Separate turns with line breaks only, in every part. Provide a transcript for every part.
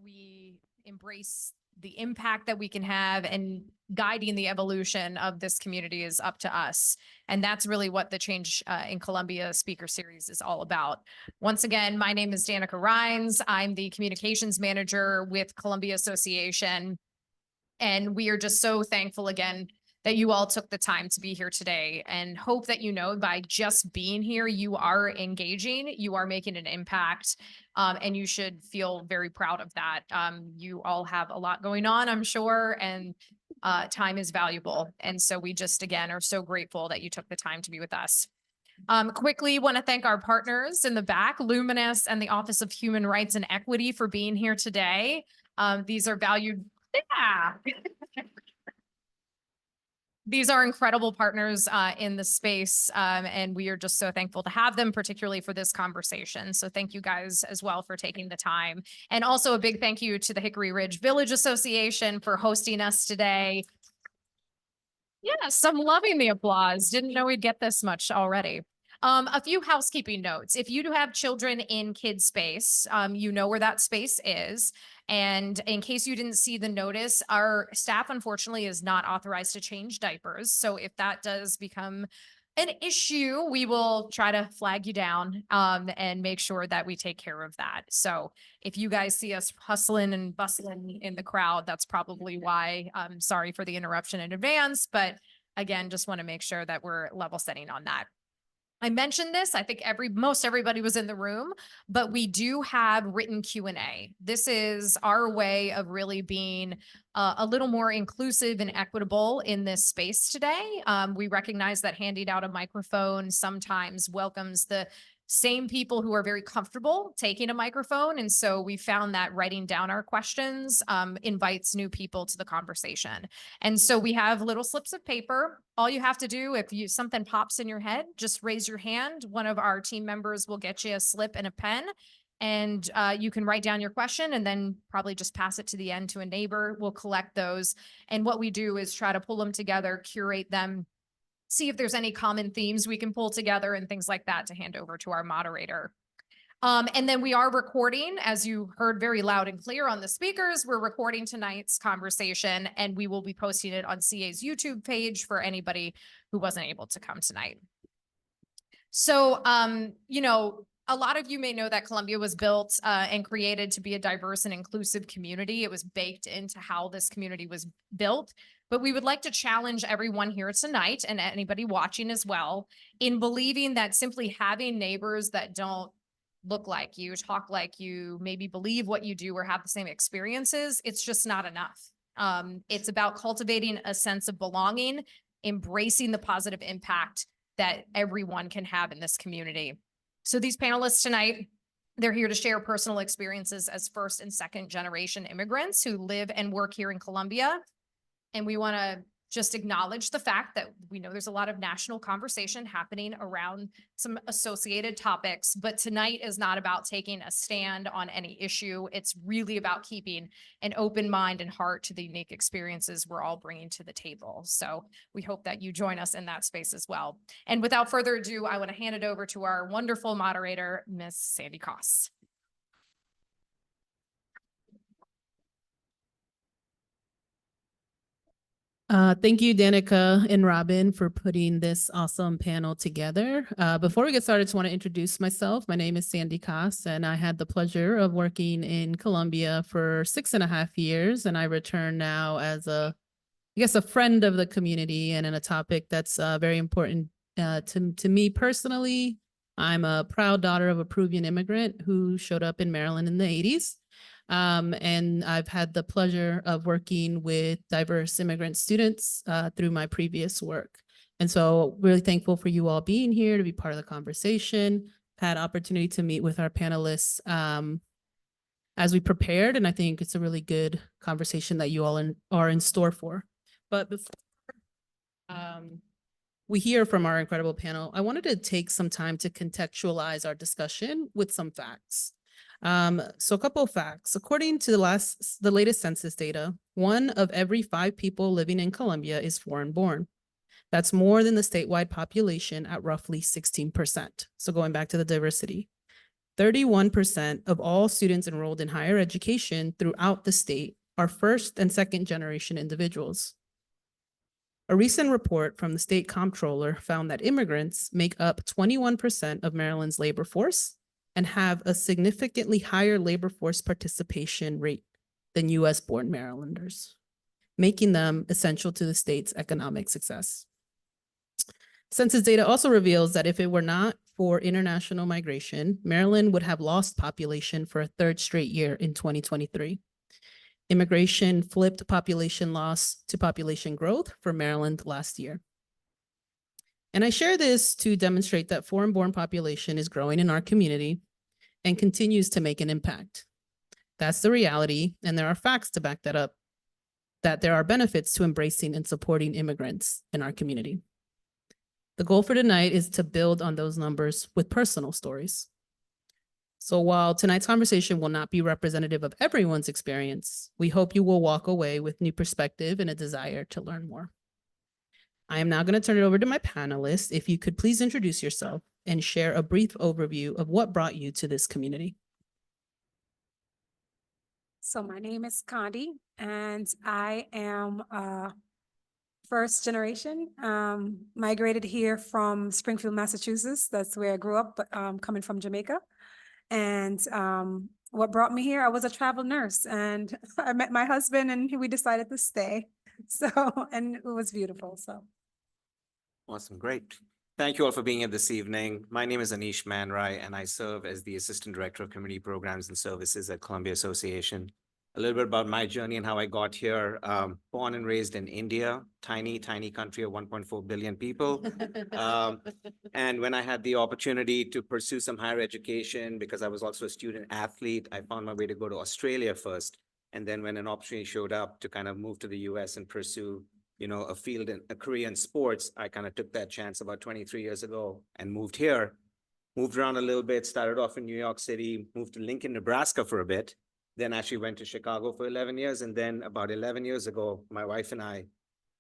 we embrace the impact that we can have, and guiding the evolution of this community is up to us. And that's really what the Change in Columbia speaker series is all about. Once again, my name is Danica Rines. I'm the communications manager with Columbia Association. And we are just so thankful again that you all took the time to be here today, and hope that you know by just being here, you are engaging, you are making an impact, and you should feel very proud of that. You all have a lot going on, I'm sure, and time is valuable. And so we just, again, are so grateful that you took the time to be with us. Quickly want to thank our partners in the back, Luminous and the Office of Human Rights and Equity, for being here today. These are valued. Yeah. These are incredible partners in the space, and we are just so thankful to have them, particularly for this conversation. So thank you guys as well for taking the time. And also a big thank you to the Hickory Ridge Village Association for hosting us today. Yes, I'm loving the applause. Didn't know we'd get this much already. A few housekeeping notes. If you do have children in kids space, you know where that space is. And in case you didn't see the notice, our staff, unfortunately, is not authorized to change diapers. So if that does become an issue, we will try to flag you down and make sure that we take care of that. So if you guys see us hustling and bustling in the crowd, that's probably why. I'm sorry for the interruption in advance, but again, just want to make sure that we're level setting on that. I mentioned this, I think most everybody was in the room, but we do have written Q&A. This is our way of really being a little more inclusive and equitable in this space today. We recognize that handing out a microphone sometimes welcomes the same people who are very comfortable taking a microphone. And so we found that writing down our questions invites new people to the conversation. And so we have little slips of paper. All you have to do, if something pops in your head, just raise your hand. One of our team members will get you a slip and a pen, and you can write down your question and then probably just pass it to the end to a neighbor. We'll collect those. And what we do is try to pull them together, curate them, see if there's any common themes we can pull together and things like that to hand over to our moderator. And then we are recording, as you heard very loud and clear on the speakers, we're recording tonight's conversation, and we will be posting it on CA's YouTube page for anybody who wasn't able to come tonight. So, you know, a lot of you may know that Columbia was built and created to be a diverse and inclusive community. It was baked into how this community was built. But we would like to challenge everyone here tonight, and anybody watching as well, in believing that simply having neighbors that don't look like you, talk like you, maybe believe what you do or have the same experiences, it's just not enough. It's about cultivating a sense of belonging, embracing the positive impact that everyone can have in this community. So these panelists tonight, they're here to share personal experiences as first and second generation immigrants who live and work here in Columbia. And we want to just acknowledge the fact that we know there's a lot of national conversation happening around some associated topics, but tonight is not about taking a stand on any issue. It's really about keeping an open mind and heart to the unique experiences we're all bringing to the table. So we hope that you join us in that space as well. And without further ado, I want to hand it over to our wonderful moderator, Miss Sandy Koss.
Thank you, Danica and Robin, for putting this awesome panel together. Before we get started, I just want to introduce myself. My name is Sandy Koss, and I had the pleasure of working in Columbia for 6.5 years. And I return now as a friend of the community and in a topic that's very important to me personally. I'm a proud daughter of a Peruvian immigrant who showed up in Maryland in the 80s. And I've had the pleasure of working with diverse immigrant students through my previous work. And so really thankful for you all being here to be part of the conversation. Had opportunity to meet with our panelists as we prepared, and I think it's a really good conversation that you all are in store for. But before we hear from our incredible panel, I wanted to take some time to contextualize our discussion with some facts. So a couple of facts. According to the latest census data, 1 of every 5 people living in Columbia is foreign born. That's more than the statewide population at roughly 16%. So going back to the diversity. 31% of all students enrolled in higher education throughout the state are first and second generation individuals. A recent report from the state comptroller found that immigrants make up 21% of Maryland's labor force and have a significantly higher labor force participation rate than US-born Marylanders, making them essential to the state's economic success. Census data also reveals that if it were not for international migration, Maryland would have lost population for a third straight year in 2023. Immigration flipped population loss to population growth for Maryland last year. And I share this to demonstrate that foreign-born population is growing in our community and continues to make an impact. That's the reality, and there are facts to back that up, that there are benefits to embracing and supporting immigrants in our community. The goal for tonight is to build on those numbers with personal stories. So while tonight's conversation will not be representative of everyone's experience, we hope you will walk away with new perspective and a desire to learn more. I am now going to turn it over to my panelists. If you could please introduce yourself and share a brief overview of what brought you to this community.
So my name is Kondi, and I am first generation, migrated here from Springfield, Massachusetts. That's where I grew up, but coming from Jamaica. And what brought me here, I was a travel nurse, and I met my husband and we decided to stay. So, and it was beautiful, so.
Awesome, great. Thank you all for being here this evening. My name is Anish Manrai, and I serve as the Assistant Director of Community Programs and Services at Columbia Association. A little bit about my journey and how I got here. Born and raised in India, tiny country of 1.4 billion people. And when I had the opportunity to pursue some higher education, because I was also a student athlete, I found my way to go to Australia first. And then when an opportunity showed up to kind of move to the US and pursue, you know, a field in a career in sports, I kind of took that chance about 23 years ago and moved here. Moved around a little bit, started off in New York City, moved to Lincoln, Nebraska for a bit. Then actually went to Chicago for 11 years. And then about 11 years ago, my wife and I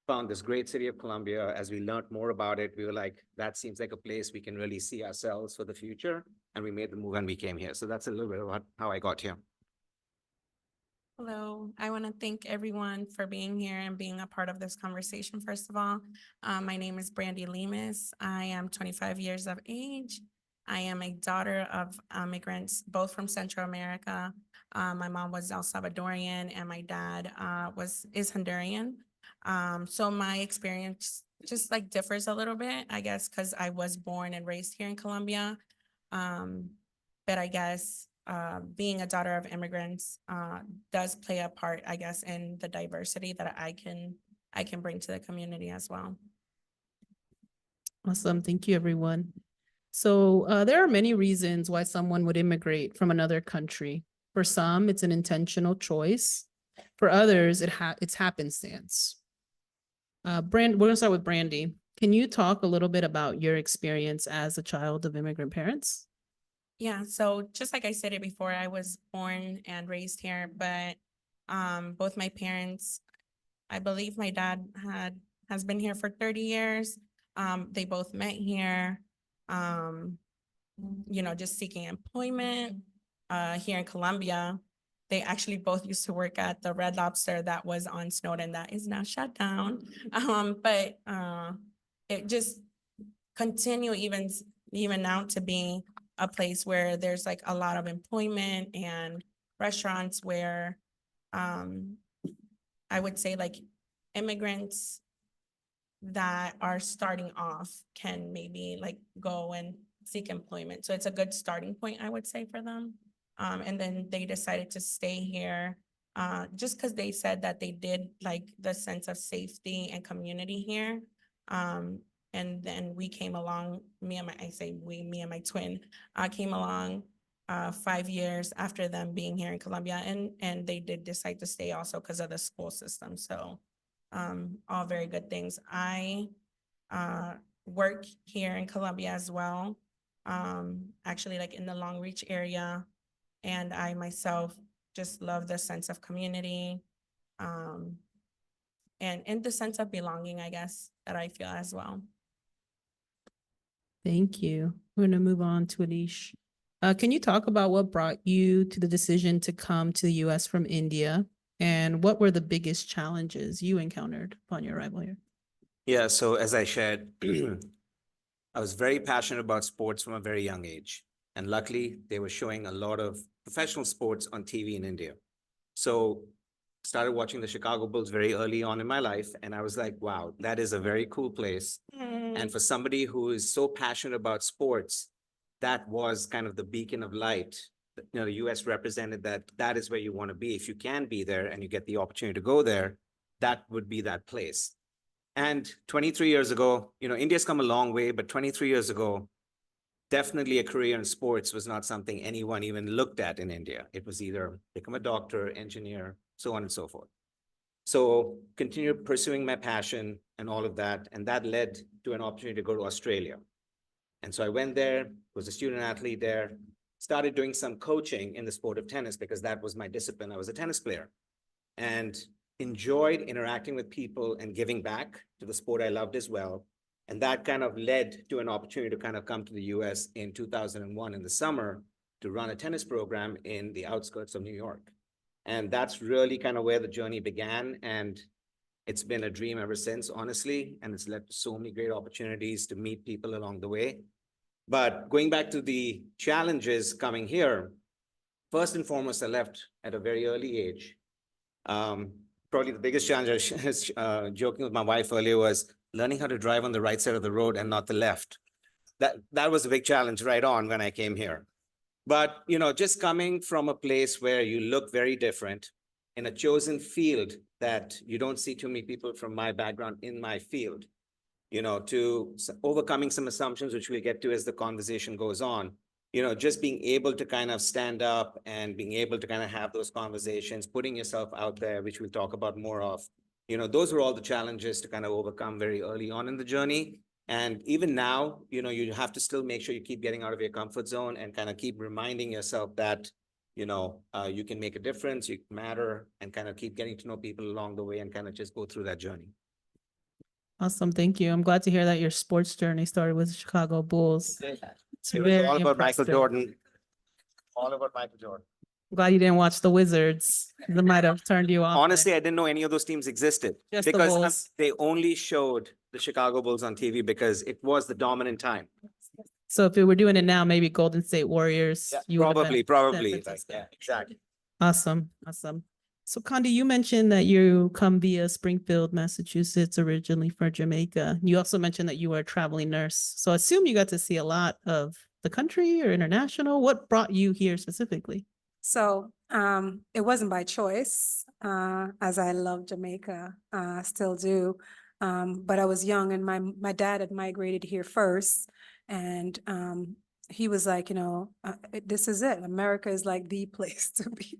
found this great city of Columbia. As we learned more about it, we were like, that seems like a place we can really see ourselves for the future. And we made the move and we came here. So that's a little bit about how I got here.
Hello, I want to thank everyone for being here and being a part of this conversation, first of all. My name is Brandy Lemus. I am 25 years of age. I am a daughter of immigrants, both from Central America. My mom was El Salvadorian and my dad is Honduran. So my experience just like differs a little bit, I guess, because I was born and raised here in Colombia. But I guess being a daughter of immigrants does play a part, I guess, in the diversity that I can bring to the community as well.
Awesome. Thank you, everyone. So there are many reasons why someone would immigrate from another country. For some, it's an intentional choice. For others, it's happenstance. We're going to start with Brandy. Can you talk a little bit about your experience as a child of immigrant parents?
Yeah, so just like I said it before, I was born and raised here, but both my parents, I believe my dad has been here for 30 years. They both met here, you know, just seeking employment here in Colombia. They actually both used to work at the Red Lobster that was on Snowden that is now shut down. But it just continue even now to be a place where there's like a lot of employment and restaurants where I would say like immigrants that are starting off can maybe like go and seek employment. So it's a good starting point, I would say, for them. And then they decided to stay here just because they said that they did like the sense of safety and community here. And then we came along, me and my twin came along 5 years after them being here in Colombia, and they did decide to stay also because of the school system. So all very good things. I work here in Colombia as well, actually like in the Long Reach area. And I myself just love the sense of community and the sense of belonging, I guess, that I feel as well.
Thank you. We're going to move on to Anish. Can you talk about what brought you to the decision to come to the US from India? And what were the biggest challenges you encountered upon your arrival here?
Yeah, so as I shared, I was very passionate about sports from a very young age. And luckily, they were showing a lot of professional sports on TV in India. So started watching the Chicago Bulls very early on in my life. And I was like, wow, that is a very cool place. And for somebody who is so passionate about sports, that was kind of the beacon of light. You know, the US represented that is where you want to be. If you can be there and you get the opportunity to go there, that would be that place. And 23 years ago, you know, India's come a long way, but 23 years ago, definitely a career in sports was not something anyone even looked at in India. It was either become a doctor, engineer, so on and so forth. So continued pursuing my passion and all of that. And that led to an opportunity to go to Australia. And so I went there, was a student athlete there, started doing some coaching in the sport of tennis because that was my discipline. I was a tennis player and enjoyed interacting with people and giving back to the sport I loved as well. And that kind of led to an opportunity to kind of come to the US in 2001 in the summer to run a tennis program in the outskirts of New York. And that's really kind of where the journey began. And it's been a dream ever since, honestly. And it's led to so many great opportunities to meet people along the way. But going back to the challenges coming here, first and foremost, I left at a very early age. Probably the biggest challenge, I was joking with my wife earlier, was learning how to drive on the right side of the road and not the left. That was a big challenge right on when I came here. But, you know, just coming from a place where you look very different in a chosen field that you don't see too many people from my background in my field, you know, to overcoming some assumptions, which we'll get to as the conversation goes on, you know, just being able to kind of stand up and being able to kind of have those conversations, putting yourself out there, which we'll talk about more of, you know, those were all the challenges to kind of overcome very early on in the journey. And even now, you know, you have to still make sure you keep getting out of your comfort zone and kind of keep reminding yourself that, you know, you can make a difference, you matter, and kind of keep getting to know people along the way and kind of just go through that journey.
Awesome. Thank you. I'm glad to hear that your sports journey started with the Chicago Bulls. It's
It was
very
all about Michael
impressive.
Jordan. All about Michael Jordan.
I'm glad you didn't watch the Wizards. That might have turned you off.
Honestly, I didn't know any of those teams existed
Just the
because
Bulls.
they only showed the Chicago Bulls on TV because it was the dominant time.
So if we were doing it now, maybe Golden State Warriors. you would have been
Probably.
San
Like,
Francisco.
yeah, exactly.
Awesome. So Kondi, you mentioned that you come via Springfield, Massachusetts, originally from Jamaica. You also mentioned that you were a traveling nurse. So I assume you got to see a lot of the country or international. What brought you here specifically?
So it wasn't by choice, as I love Jamaica, still do. But I was young and my dad had migrated here first. And he was like, you know, this is it. America is like the place to be.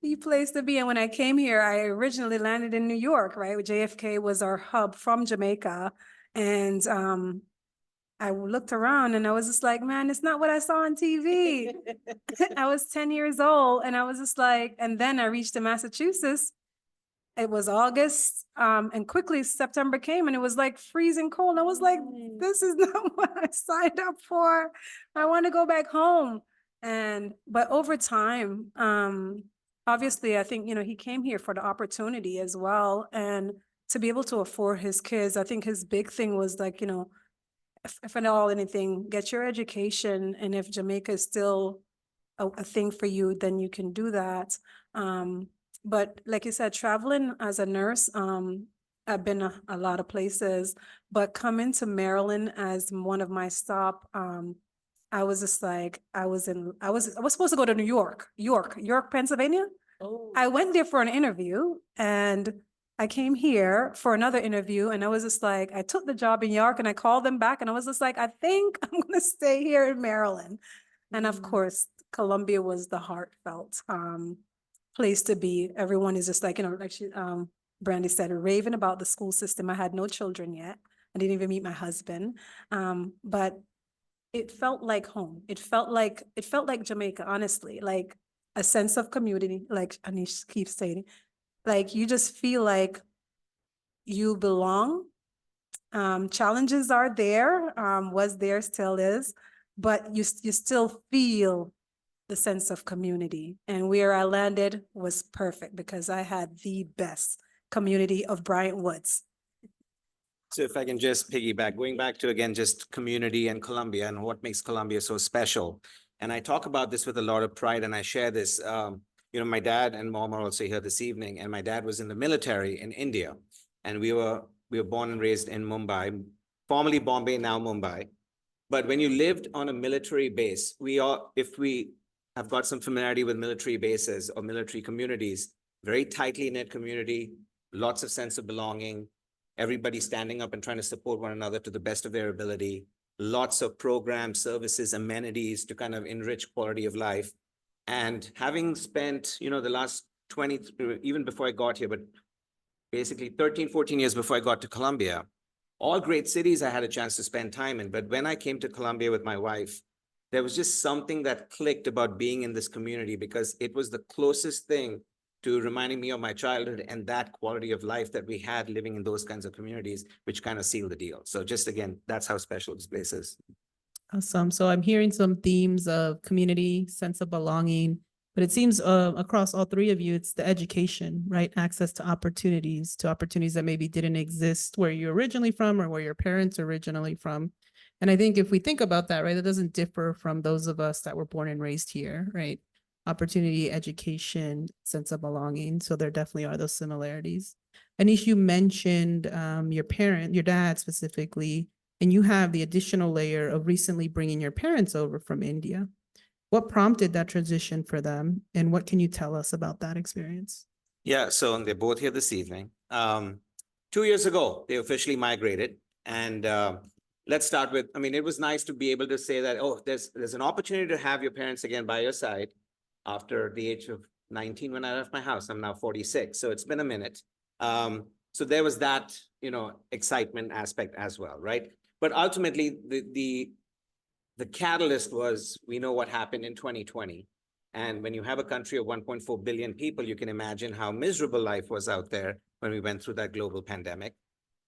The place to be. And when I came here, I originally landed in New York, right? JFK was our hub from Jamaica. And I looked around and I was just like, man, it's not what I saw on TV. I was 10 years old and I was just like, and then I reached to Massachusetts. It was August and quickly September came and it was like freezing cold. I was like, this is not what I signed up for. I want to go back home. But over time, obviously, I think, you know, he came here for the opportunity as well. And to be able to afford his kids, I think his big thing was like, you know, if at all anything, get your education. And if Jamaica is still a thing for you, then you can do that. But like you said, traveling as a nurse, I've been a lot of places, but coming to Maryland as one of my stop, I was just like, I was supposed to go to York, Pennsylvania.
Oh.
I went there for an interview and I came here for another interview and I was just like, I took the job in York and I called them back and I was just like, I think I'm gonna stay here in Maryland. And of course, Columbia was the heartfelt place to be. Everyone is just like, you know, like Brandy said, raving about the school system. I had no children yet. I didn't even meet my husband. But it felt like home. It felt like Jamaica, honestly, like a sense of community, like Anish keeps saying. Like you just feel like you belong. Challenges are there, was there, still is, but you still feel the sense of community. And where I landed was perfect because I had the best community of Bryant Woods.
So if I can just piggyback, going back to again, just community and Columbia and what makes Columbia so special. And I talk about this with a lot of pride and I share this, my dad and mom are also here this evening, and my dad was in the military in India. And we were born and raised in Mumbai, formerly Bombay, now Mumbai. But when you lived on a military base, if we have got some familiarity with military bases or military communities, very tightly knit community, lots of sense of belonging, everybody standing up and trying to support one another to the best of their ability, lots of programs, services, amenities to kind of enrich quality of life. And having spent, the last 20, even before I got here, but basically 13, 14 years before I got to Columbia, all great cities I had a chance to spend time in. But when I came to Columbia with my wife, there was just something that clicked about being in this community because it was the closest thing to reminding me of my childhood and that quality of life that we had living in those kinds of communities, which kind of sealed the deal. So just again, that's how special this place is.
Awesome. So I'm hearing some themes of community, sense of belonging, but it seems across all three of you, it's the education, right? Access to opportunities that maybe didn't exist where you're originally from or where your parents are originally from. And I think if we think about that, right, it doesn't differ from those of us that were born and raised here, right? Opportunity, education, sense of belonging. So there definitely are those similarities. Anish, you mentioned your dad specifically, and you have the additional layer of recently bringing your parents over from India. What prompted that transition for them? And what can you tell us about that experience?
Yeah, so they're both here this evening. 2 years ago, they officially migrated. And let's start with, it was nice to be able to say that, oh, there's an opportunity to have your parents again by your side after the age of 19 when I left my house. I'm now 46, so it's been a minute. So there was that, excitement aspect as well, right? But ultimately, the catalyst was, we know what happened in 2020. And when you have a country of 1.4 billion people, you can imagine how miserable life was out there when we went through that global pandemic.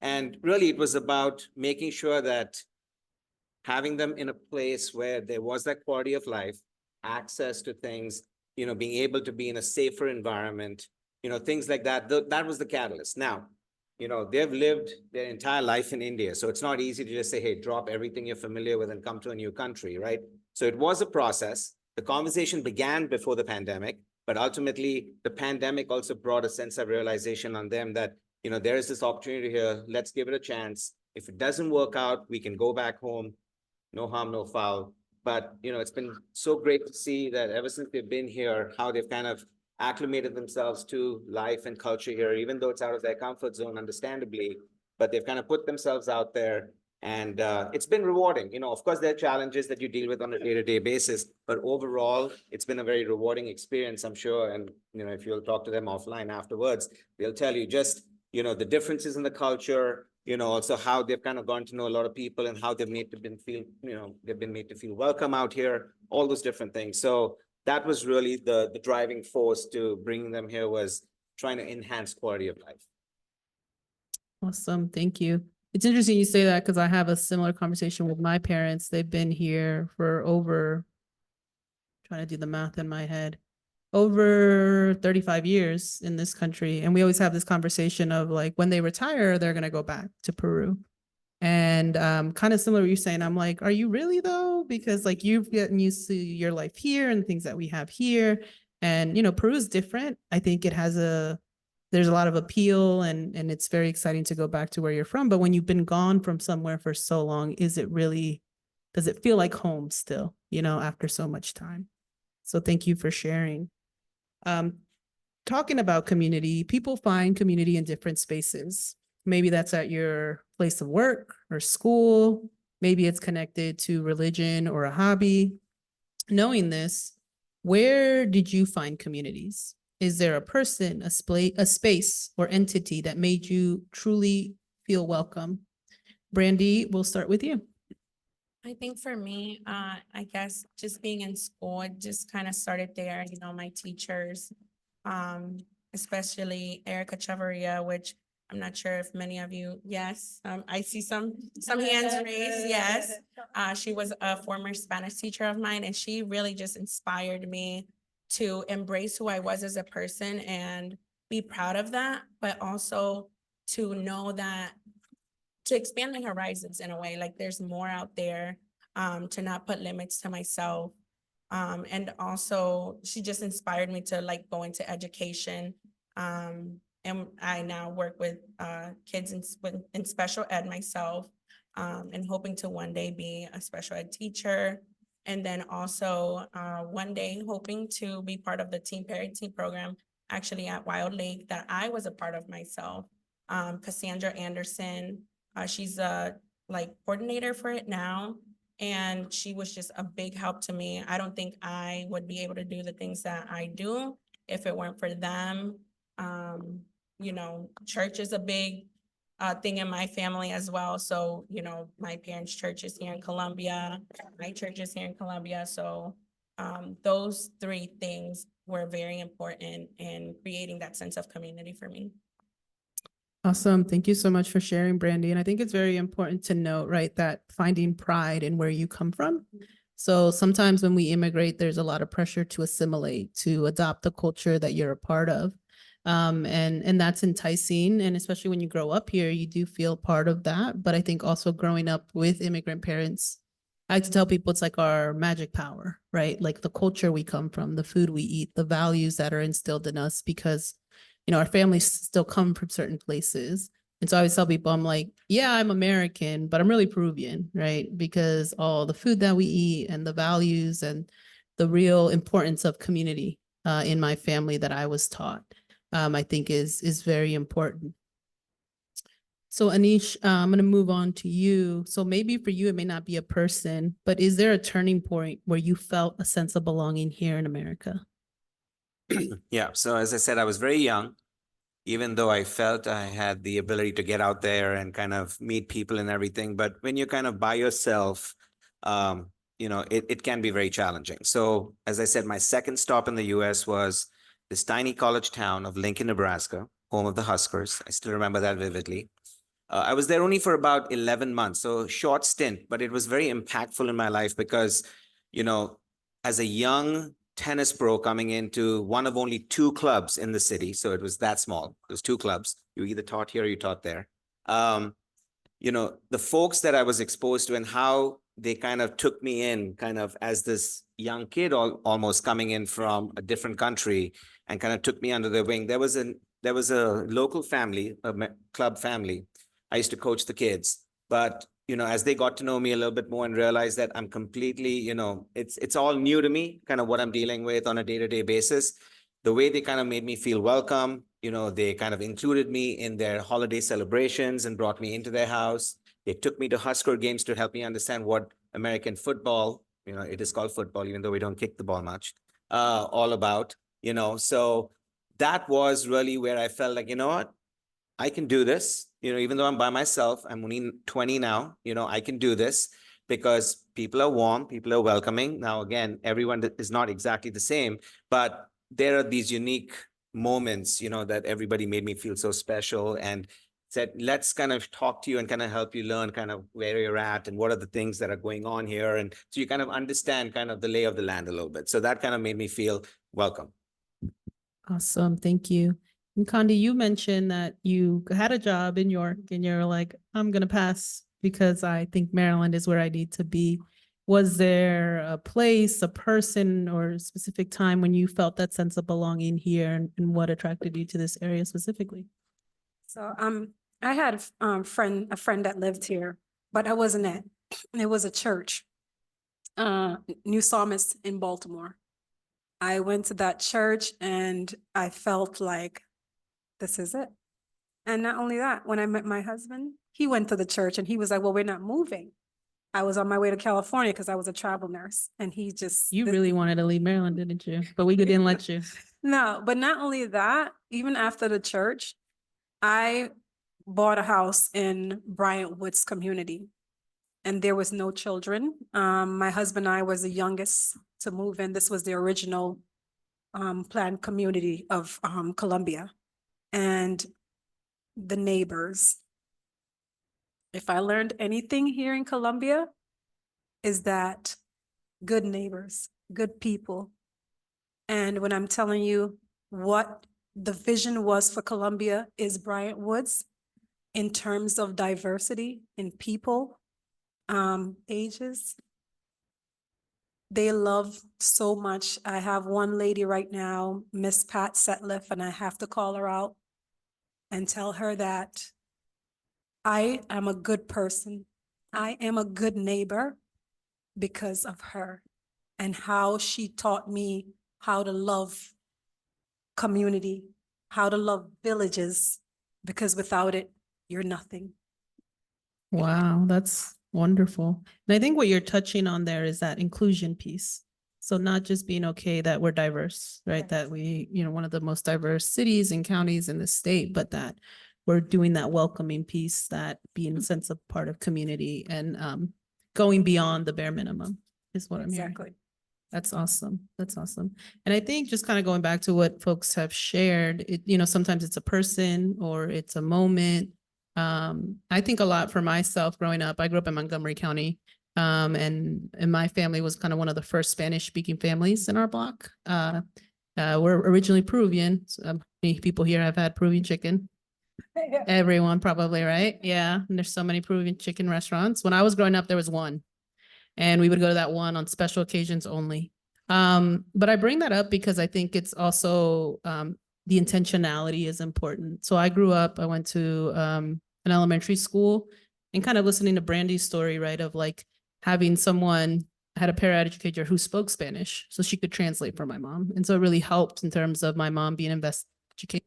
And really, it was about making sure that having them in a place where there was that quality of life, access to things, being able to be in a safer environment, things like that. That was the catalyst. Now, they've lived their entire life in India. So it's not easy to just say, hey, drop everything you're familiar with and come to a new country, right? So it was a process. The conversation began before the pandemic, but ultimately the pandemic also brought a sense of realization on them that, there is this opportunity here. Let's give it a chance. If it doesn't work out, we can go back home. No harm, no foul. But, it's been so great to see that ever since they've been here, how they've kind of acclimated themselves to life and culture here, even though it's out of their comfort zone, understandably, but they've kind of put themselves out there. And it's been rewarding. Of course, there are challenges that you deal with on a day-to-day basis, but overall, it's been a very rewarding experience, I'm sure. And, if you'll talk to them offline afterwards, they'll tell you just, the differences in the culture, also how they've kind of gone to know a lot of people and how they've been made to feel welcome out here, all those different things. So that was really the driving force to bringing them here, was trying to enhance quality of life.
Awesome. Thank you. It's interesting you say that because I have a similar conversation with my parents. They've been here for trying to do the math in my head, over 35 years in this country. And we always have this conversation of like, when they retire, they're going to go back to Peru. And kind of similar to what you're saying, I'm like, are you really though? Because like you've gotten used to your life here and things that we have here. And, Peru is different. I think there's a lot of appeal and it's very exciting to go back to where you're from. But when you've been gone from somewhere for so long, does it feel like home still, after so much time? So thank you for sharing. Talking about community, people find community in different spaces. Maybe that's at your place of work or school. Maybe it's connected to religion or a hobby. Knowing this, where did you find communities? Is there a person, a space or entity that made you truly feel welcome? Brandy, we'll start with you.
I think for me, I guess just being in school, it just kind of started there, my teachers, especially Erica Chavarria, which I'm not sure if many of you, yes, I see some hands raised, yes. She was a former Spanish teacher of mine, and she really just inspired me to embrace who I was as a person and be proud of that, but also to know that, to expand my horizons in a way, like there's more out there, to not put limits to myself. And also she just inspired me to like go into education. And I now work with kids in special ed myself, and hoping to one day be a special ed teacher. And then also one day hoping to be part of the teen parenting program actually at Wild Lake that I was a part of myself. Cassandra Anderson, she's a like coordinator for it now. And she was just a big help to me. I don't think I would be able to do the things that I do if it weren't for them. You know, church is a big thing in my family as well. So, you know, my parents' church is here in Columbia, my church is here in Columbia. So those three things were very important in creating that sense of community for me.
Awesome. Thank you so much for sharing, Brandy. And I think it's very important to note, right, that finding pride in where you come from. So sometimes when we immigrate, there's a lot of pressure to assimilate, to adopt the culture that you're a part of. And that's enticing. And especially when you grow up here, you do feel part of that. But I think also growing up with immigrant parents, I like to tell people it's like our magic power, right? Like the culture we come from, the food we eat, the values that are instilled in us, because you know, our families still come from certain places. And so I always tell people, I'm like, yeah, I'm American, but I'm really Peruvian, right? Because all the food that we eat and the values and the real importance of community in my family that I was taught, I think is very important. So Anish, I'm going to move on to you. So maybe for you, it may not be a person, but is there a turning point where you felt a sense of belonging here in America?
Yeah, so as I said, I was very young, even though I felt I had the ability to get out there and kind of meet people and everything. But when you're kind of by yourself, you know, it can be very challenging. So as I said, my second stop in the US was this tiny college town of Lincoln, Nebraska, home of the Huskers. I still remember that vividly. I was there only for about 11 months, so short stint, but it was very impactful in my life because, you know, as a young tennis pro coming into one of only two clubs in the city, so it was that small. It was two clubs. You either taught here or you taught there. You know, the folks that I was exposed to and how they kind of took me in kind of as this young kid almost coming in from a different country and kind of took me under their wing. There was a local family, a club family. I used to coach the kids, but you know, as they got to know me a little bit more and realized that I'm completely, you know, it's all new to me, kind of what I'm dealing with on a day-to-day basis. The way they kind of made me feel welcome, you know, they kind of included me in their holiday celebrations and brought me into their house. They took me to Husker games to help me understand what American football, you know, it is called football, even though we don't kick the ball much, all about, you know. So that was really where I felt like, you know what, I can do this, you know, even though I'm by myself, I'm only 20 now, you know, I can do this because people are warm, people are welcoming. Now, again, everyone is not exactly the same, but there are these unique moments, you know, that everybody made me feel so special and said, let's kind of talk to you and kind of help you learn kind of where you're at and what are the things that are going on here. And so you kind of understand kind of the lay of the land a little bit. So that kind of made me feel welcome.
Awesome. Thank you. And Kondi, you mentioned that you had a job in York and you're like, I'm going to pass because I think Maryland is where I need to be. Was there a place, a person, or a specific time when you felt that sense of belonging here, and what attracted you to this area specifically?
So I had a friend that lived here, but I wasn't at. It was a church, New Psalmist in Baltimore. I went to that church and I felt like this is it. And not only that, when I met my husband, he went to the church and he was like, well, we're not moving. I was on my way to California because I was a travel nurse, and he just
You really wanted to leave Maryland, didn't you? But we didn't let you.
No, but not only that, even after the church, I bought a house in Bryant Woods community, and there was no children. My husband and I was the youngest to move in. This was the original planned community of Columbia. And the neighbors. If I learned anything here in Columbia, is that good neighbors, good people. And when I'm telling you what the vision was for Columbia is Bryant Woods in terms of diversity in people, ages. They love so much. I have one lady right now, Miss Pat Setliff, and I have to call her out and tell her that I am a good person. I am a good neighbor because of her and how she taught me how to love community, how to love villages, because without it, you're nothing.
Wow, that's wonderful. And I think what you're touching on there is that inclusion piece. So not just being okay that we're diverse, right?
Right.
That we, one of the most diverse cities and counties in the state, but that we're doing that welcoming piece, that being a sense of part of community and going beyond the bare minimum is what I'm hearing.
Exactly.
That's awesome. That's awesome. And I think just kind of going back to what folks have shared, sometimes it's a person or it's a moment. I think a lot for myself growing up, I grew up in Montgomery County, and my family was kind of one of the first Spanish speaking families in our block. We're originally Peruvian. So, many people here have had Peruvian chicken. Everyone probably, right? Yeah. And there's so many Peruvian chicken restaurants. When I was growing up, there was one. And we would go to that one on special occasions only. But I bring that up because I think it's also the intentionality is important. So I grew up, I went to an elementary school and kind of listening to Brandy's story, right? Of like having someone had a paraeducator who spoke Spanish so she could translate for my mom. And so it really helped in terms of my mom being invested in education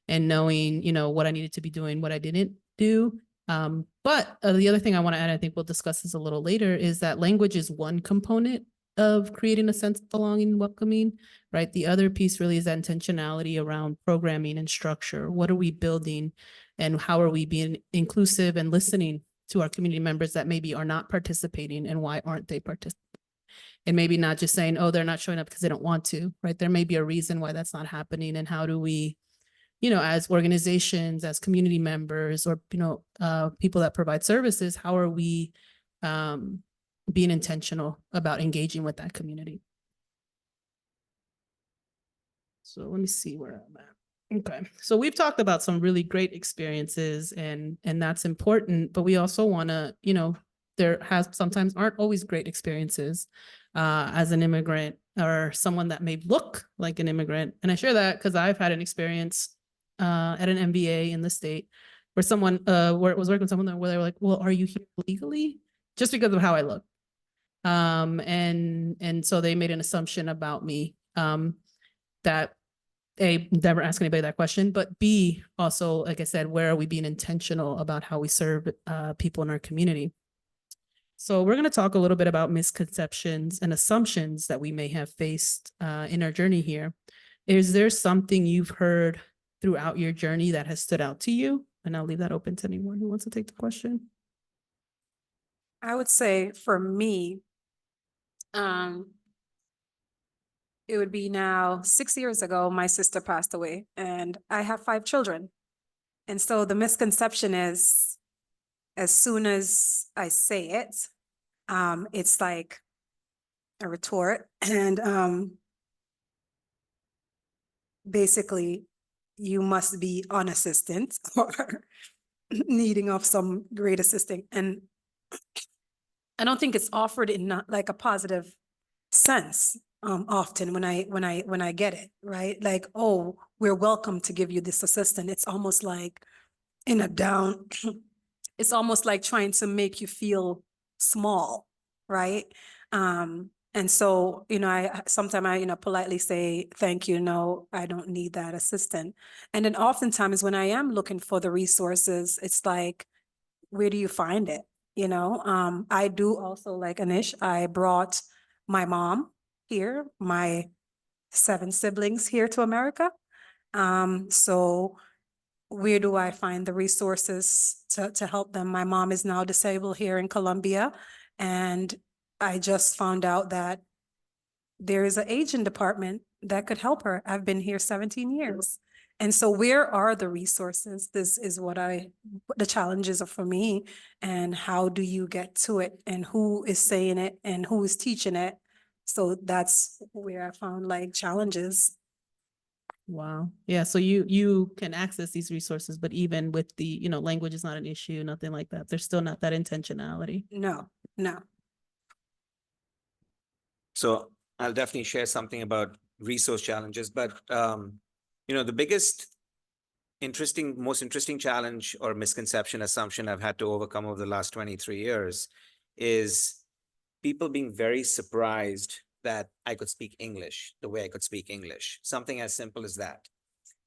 and knowing, what I needed to be doing, what I didn't do. But the other thing I want to add, I think we'll discuss this a little later, is that language is one component of creating a sense of belonging and welcoming, right? The other piece really is that intentionality around programming and structure. What are we building and how are we being inclusive and listening to our community members that maybe are not participating and why aren't they participating? And maybe not just saying, oh, they're not showing up because they don't want to, right? There may be a reason why that's not happening. And how do we, as organizations, as community members, or, people that provide services, how are we being intentional about engaging with that community? So let me see where I'm at. Okay. So we've talked about some really great experiences and that's important, but we also want to, there has sometimes aren't always great experiences as an immigrant or someone that may look like an immigrant. And I share that because I've had an experience at an MBA in the state where someone where it was working with someone where they were like, well, are you here legally? Just because of how I look. And so they made an assumption about me that A, never ask anybody that question, but B, also, like I said, where are we being intentional about how we serve people in our community? So we're going to talk a little bit about misconceptions and assumptions that we may have faced in our journey here. Is there something you've heard throughout your journey that has stood out to you? And I'll leave that open to anyone who wants to take the question.
I would say for me, it would be now 6 years ago, my sister passed away and I have 5 children. And so the misconception is, as soon as I say it, it's like a retort and basically you must be unassistant or needing of some great assisting. And I don't think it's offered in not like a positive sense often when I get it, right? Like, oh, we're welcome to give you this assistance. It's almost like in a down, it's almost like trying to make you feel small, right? And so, I sometimes politely say, thank you, no, I don't need that assistant. And then oftentimes when I am looking for the resources, it's like, where do you find it? I do also, like Anish, I brought my mom here, my 7 siblings here to America. So where do I find the resources to help them? My mom is now disabled here in Columbia, and I just found out that there is an aging department that could help her. I've been here 17 years. And so where are the resources? This is what the challenges are for me. And how do you get to it? And who is saying it and who is teaching it? So that's where I found like challenges.
Wow. Yeah. So you can access these resources, but even with the, language is not an issue, nothing like that. There's still not that intentionality.
No, no.
So I'll definitely share something about resource challenges, but the biggest most interesting challenge or misconception assumption I've had to overcome over the last 23 years is people being very surprised that I could speak English the way I could speak English, something as simple as that.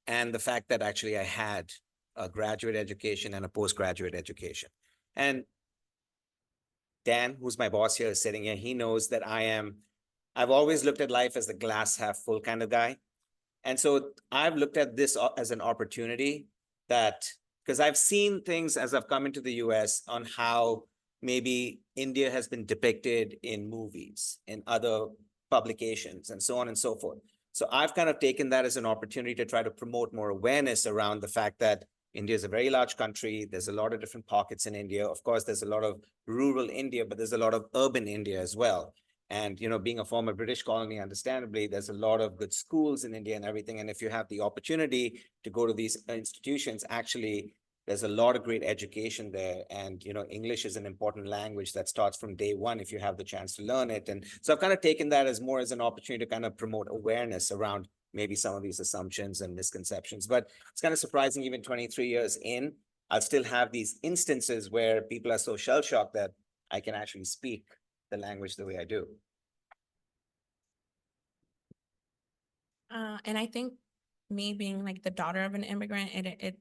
And the fact that actually I had a graduate education and a postgraduate education. And Dan, who's my boss here, is sitting here. He knows that I've always looked at life as the glass half full kind of guy. And so I've looked at this as an opportunity because I've seen things as I've come into the US on how maybe India has been depicted in movies, in other publications, and so on and so forth. So I've kind of taken that as an opportunity to try to promote more awareness around the fact that India is a very large country. There's a lot of different pockets in India. Of course, there's a lot of rural India, but there's a lot of urban India as well. And, being a former British colony, understandably, there's a lot of good schools in India and everything. And if you have the opportunity to go to these institutions, actually, there's a lot of great education there. And, English is an important language that starts from day one if you have the chance to learn it. And so I've kind of taken that as more as an opportunity to kind of promote awareness around maybe some of these assumptions and misconceptions. But it's kind of surprising, even 23 years in, I'll still have these instances where people are so shell-shocked that I can actually speak the language the way I do.
And I think me being like the daughter of an immigrant, it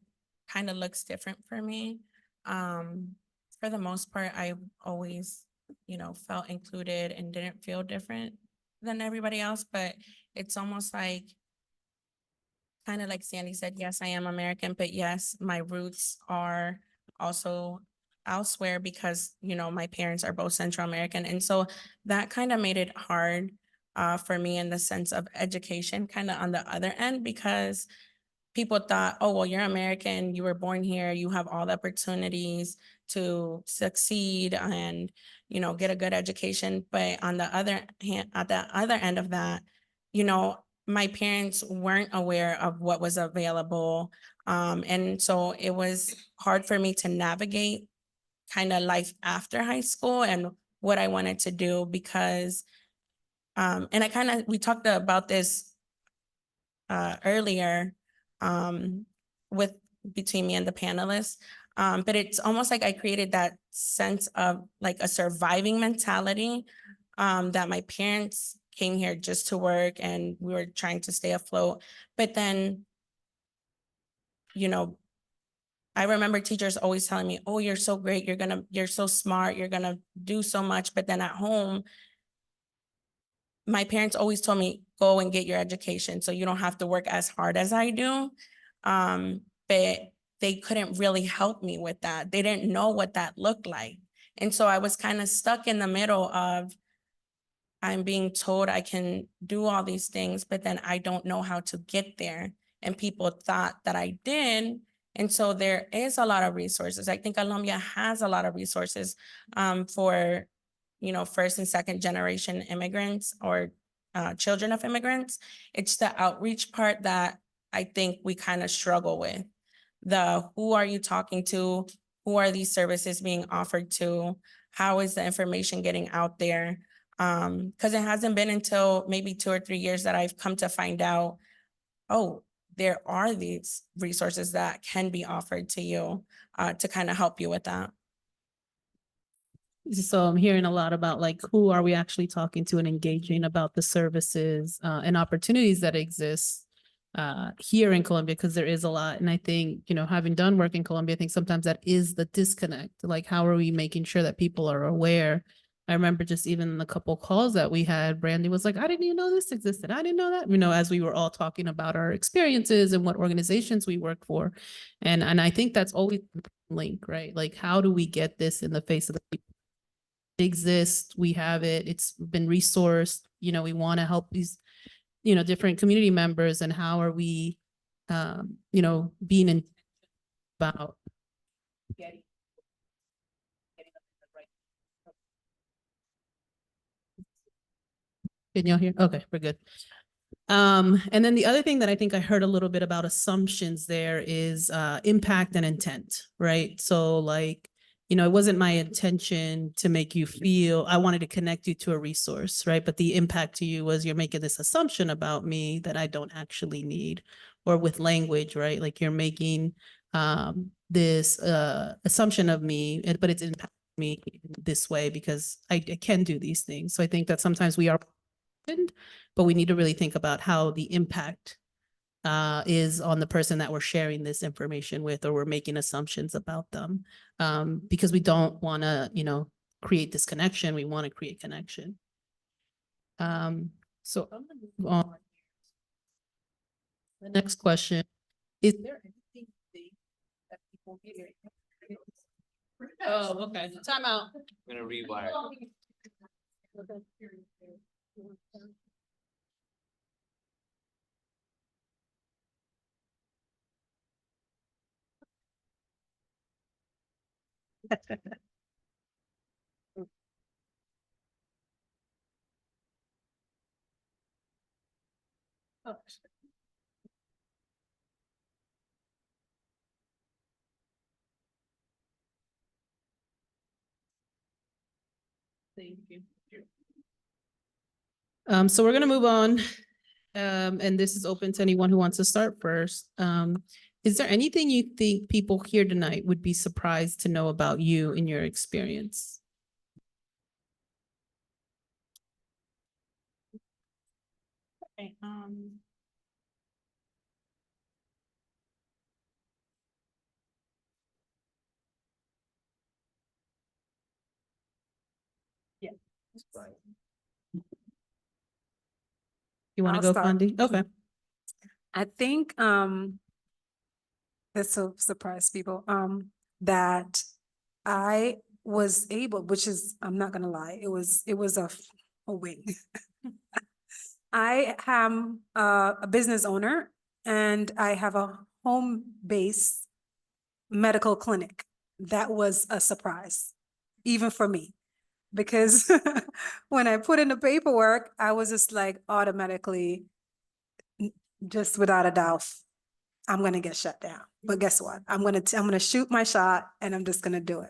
kind of looks different for me. For the most part, I always, felt included and didn't feel different than everybody else, but it's almost like, kind of like Sandy said, yes, I am American, but yes, my roots are also elsewhere because, my parents are both Central American. And so that kind of made it hard for me in the sense of education, kind of on the other end, because people thought, oh, well, you're American, you were born here, you have all the opportunities to succeed and, get a good education. But on the other hand, at the other end of that, my parents weren't aware of what was available. And so it was hard for me to navigate kind of life after high school and what I wanted to do because, and we talked about this earlier with between me and the panelists. But it's almost like I created that sense of like a surviving mentality that my parents came here just to work and we were trying to stay afloat. But then, I remember teachers always telling me, oh, you're so great. You're so smart. You're going to do so much. But then at home, my parents always told me, go and get your education so you don't have to work as hard as I do. But they couldn't really help me with that. They didn't know what that looked like. And so I was kind of stuck in the middle of, I'm being told I can do all these things, but then I don't know how to get there. And people thought that I did. And so there is a lot of resources. I think Colombia has a lot of resources for, first and second generation immigrants or children of immigrants. It's the outreach part that I think we kind of struggle with. Who are you talking to? Who are these services being offered to? How is the information getting out there? Because it hasn't been until maybe 2 or 3 years that I've come to find out, oh, there are these resources that can be offered to you to kind of help you with that.
So I'm hearing a lot about like, who are we actually talking to and engaging about the services and opportunities that exist here in Colombia, because there is a lot. And I think, having done work in Colombia, I think sometimes that is the disconnect. Like, how are we making sure that people are aware? I remember just even the couple calls that we had, Brandy was like, I didn't even know this existed. I didn't know that, as we were all talking about our experiences and what organizations we work for. And I think that's always the link, right? Like, how do we get this in the face of the people? It exists, we have it, it's been resourced, we want to help these, different community members, and how are we you know, being in about getting them in the right. Can y'all hear? Okay, we're good. And then the other thing that I think I heard a little bit about assumptions there is impact and intent, right? So like, you know, it wasn't my intention to make you feel, I wanted to connect you to a resource, right? But the impact to you was you're making this assumption about me that I don't actually need. Or with language, right? Like you're making this assumption of me, but it's impacting me this way because I can do these things. So I think that sometimes we are, but we need to really think about how the impact is on the person that we're sharing this information with, or we're making assumptions about them. Because we don't want to, you know, create this connection. We want to create connection. So I'm gonna move on. The next question, is there anything you think that people hear? Oh, okay. Time out.
I'm gonna rewire.
Thank you. So we're gonna move on. And this is open to anyone who wants to start first. Is there anything you think people here tonight would be surprised to know about you in your experience?
Okay,
You want to
I'll
go,
start.
Kondi? Okay.
I think this will surprise people that I was able, which is, I'm not gonna lie, it was a win. I am a business owner and I have a home-based medical clinic. That was a surprise, even for me. Because when I put in the paperwork, I was just like automatically, just without a doubt, I'm gonna get shut down. But guess what? I'm gonna shoot my shot and I'm just gonna do it.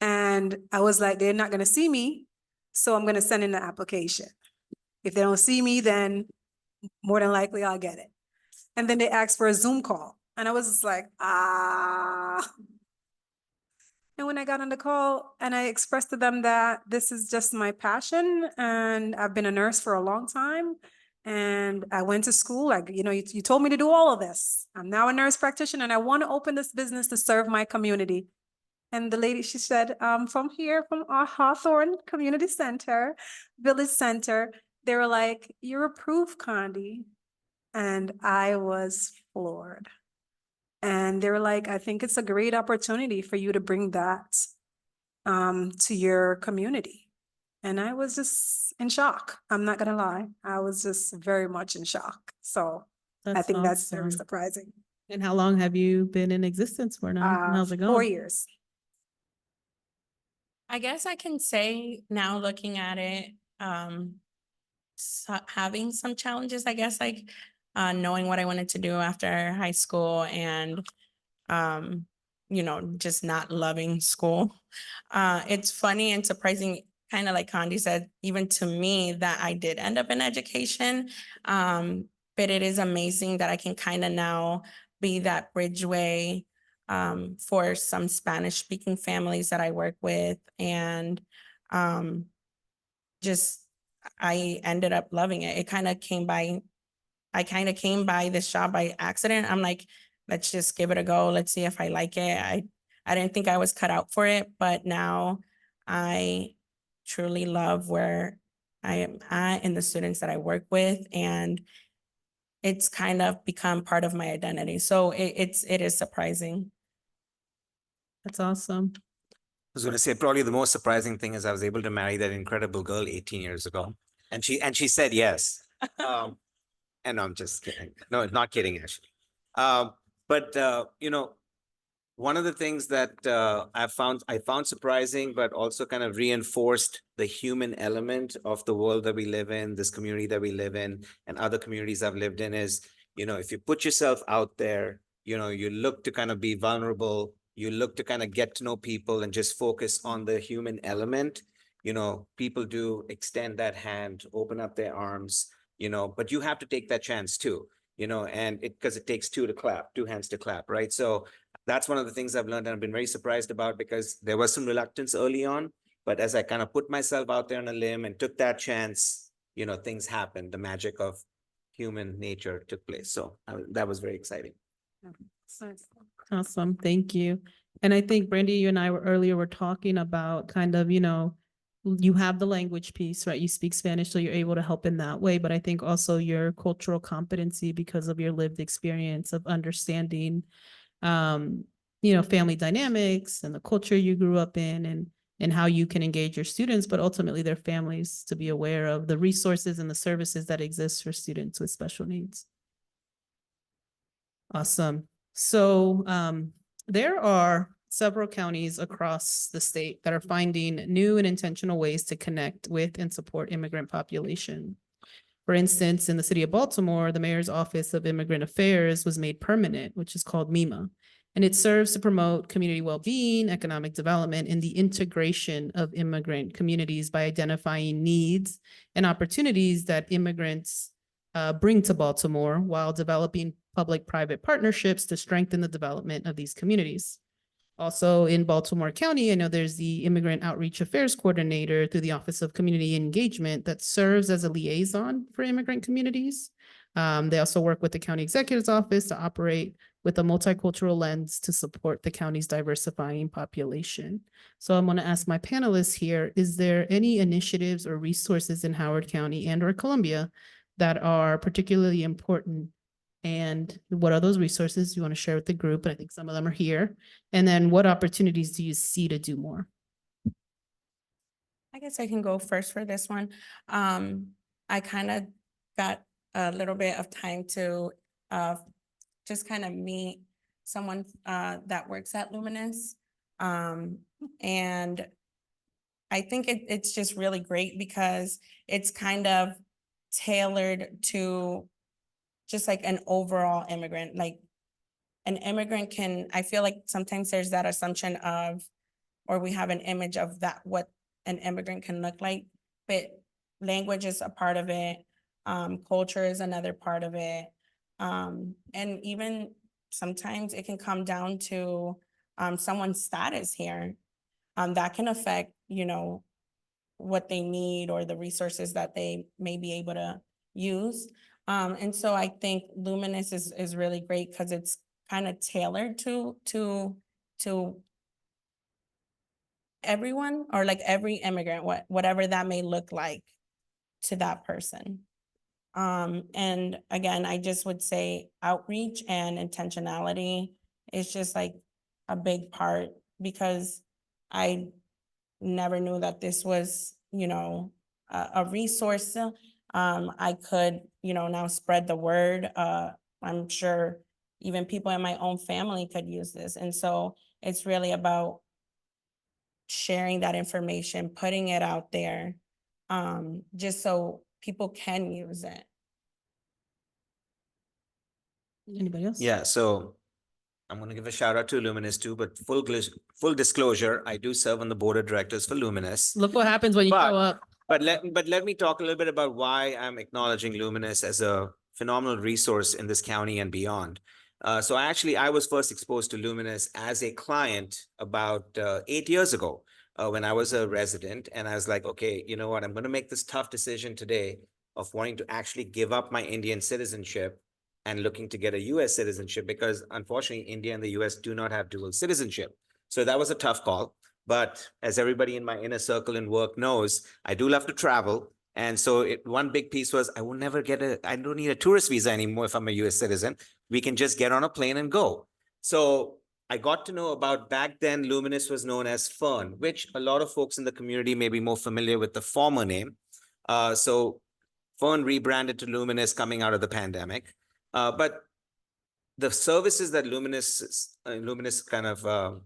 And I was like, they're not gonna see me, so I'm gonna send in the application. If they don't see me, then more than likely I'll get it. And then they asked for a Zoom call. And I was just like, ah. And when I got on the call and I expressed to them that this is just my passion and I've been a nurse for a long time and I went to school, like, you know, you told me to do all of this. I'm now a nurse practitioner and I want to open this business to serve my community. And the lady, she said, from here, from our Hawthorne Community Center, Village Center, they were like, you're approved, Kondi. And I was floored. And they were like, I think it's a great opportunity for you to bring that to your community. And I was just in shock. I'm not gonna lie. I was just very much in shock. So I think that's very
awesome.
surprising.
And how long have you been in existence for now? How's it going?
4 years.
I guess I can say now looking at it, having some challenges, I guess, like knowing what I wanted to do after high school and, you know, just not loving school. It's funny and surprising, kind of like Kondi said, even to me that I did end up in education. But it is amazing that I can kind of now be that bridgeway for some Spanish speaking families that I work with. And just, I ended up loving it. It kind of came by, I kind of came by this job by accident. I'm like, let's just give it a go. Let's see if I like it. I didn't think I was cut out for it, but now I truly love where I am at and the students that I work with. And it's kind of become part of my identity. So it is surprising.
That's awesome.
I was gonna say, probably the most surprising thing is I was able to marry that incredible girl 18 years ago. And she said yes. And I'm just kidding. No, not kidding, actually. You know, one of the things that I found surprising, but also kind of reinforced the human element of the world that we live in, this community that we live in, and other communities I've lived in is, you know, if you put yourself out there, you know, you look to kind of be vulnerable, you look to kind of get to know people and just focus on the human element, you know, people do extend that hand, open up their arms, you know, but you have to take that chance too, you know, and because it takes two hands to clap, right? So that's one of the things I've learned and I've been very surprised about because there was some reluctance early on, but as I kind of put myself out there on a limb and took that chance, you know, things happened. The magic of human nature took place. So that was very exciting.
Awesome, thank you. And I think Brandy, you and I were talking about kind of, you know, you have the language piece, right? You speak Spanish, so you're able to help in that way. But I think also your cultural competency because of your lived experience of understanding, you know, family dynamics and the culture you grew up in and how you can engage your students, but ultimately their families to be aware of the resources and the services that exist for students with special needs. Awesome. So there are several counties across the state that are finding new and intentional ways to connect with and support immigrant population. For instance, in the city of Baltimore, the mayor's office of immigrant affairs was made permanent, which is called MEMA. And it serves to promote community well-being, economic development, and the integration of immigrant communities by identifying needs and opportunities that immigrants bring to Baltimore while developing public-private partnerships to strengthen the development of these communities. Also in Baltimore County, I know there's the Immigrant Outreach Affairs Coordinator through the Office of Community Engagement that serves as a liaison for immigrant communities. They also work with the County Executive's Office to operate with a multicultural lens to support the county's diversifying population. So I'm going to ask my panelists here, is there any initiatives or resources in Howard County and or Columbia that are particularly important? And what are those resources you want to share with the group? And I think some of them are here. And then what opportunities do you see to do more?
I guess I can go first for this one. I kind of got a little bit of time to just kind of meet someone that works at Luminous. And I think it's just really great because it's kind of tailored to just like an overall immigrant. Like an immigrant can, I feel like sometimes there's that assumption of, or we have an image of that, what an immigrant can look like, but language is a part of it. Culture is another part of it. And even sometimes it can come down to someone's status here. That can affect, you know, what they need or the resources that they may be able to use. And so I think Luminous is really great because it's kind of tailored to everyone, or like every immigrant, whatever that may look like to that person. And again, I just would say outreach and intentionality is just like a big part, because I never knew that this was, you know, a resource. I could, you know, now spread the word. I'm sure even people in my own family could use this. And so it's really about sharing that information, putting it out there, just so people can use it.
Anybody else?
Yeah, so I'm going to give a shout out to Luminous too, but full disclosure, I do serve on the board of directors for Luminous.
Look what happens when you
But-
show up.
But let me talk a little bit about why I'm acknowledging Luminous as a phenomenal resource in this county and beyond. So I was first exposed to Luminous as a client about 8 years ago when I was a resident, and I was like, okay, you know what? I'm going to make this tough decision today of wanting to actually give up my Indian citizenship and looking to get a U.S. citizenship, because unfortunately, India and the U.S. do not have dual citizenship. So that was a tough call. But as everybody in my inner circle and work knows, I do love to travel. And so one big piece was I don't need a tourist visa anymore if I'm a US citizen. We can just get on a plane and go. So I got to know about, back then, Luminous was known as Fern, which a lot of folks in the community may be more familiar with the former name. So Fern rebranded to Luminous coming out of the pandemic. But the services that Luminous kind of,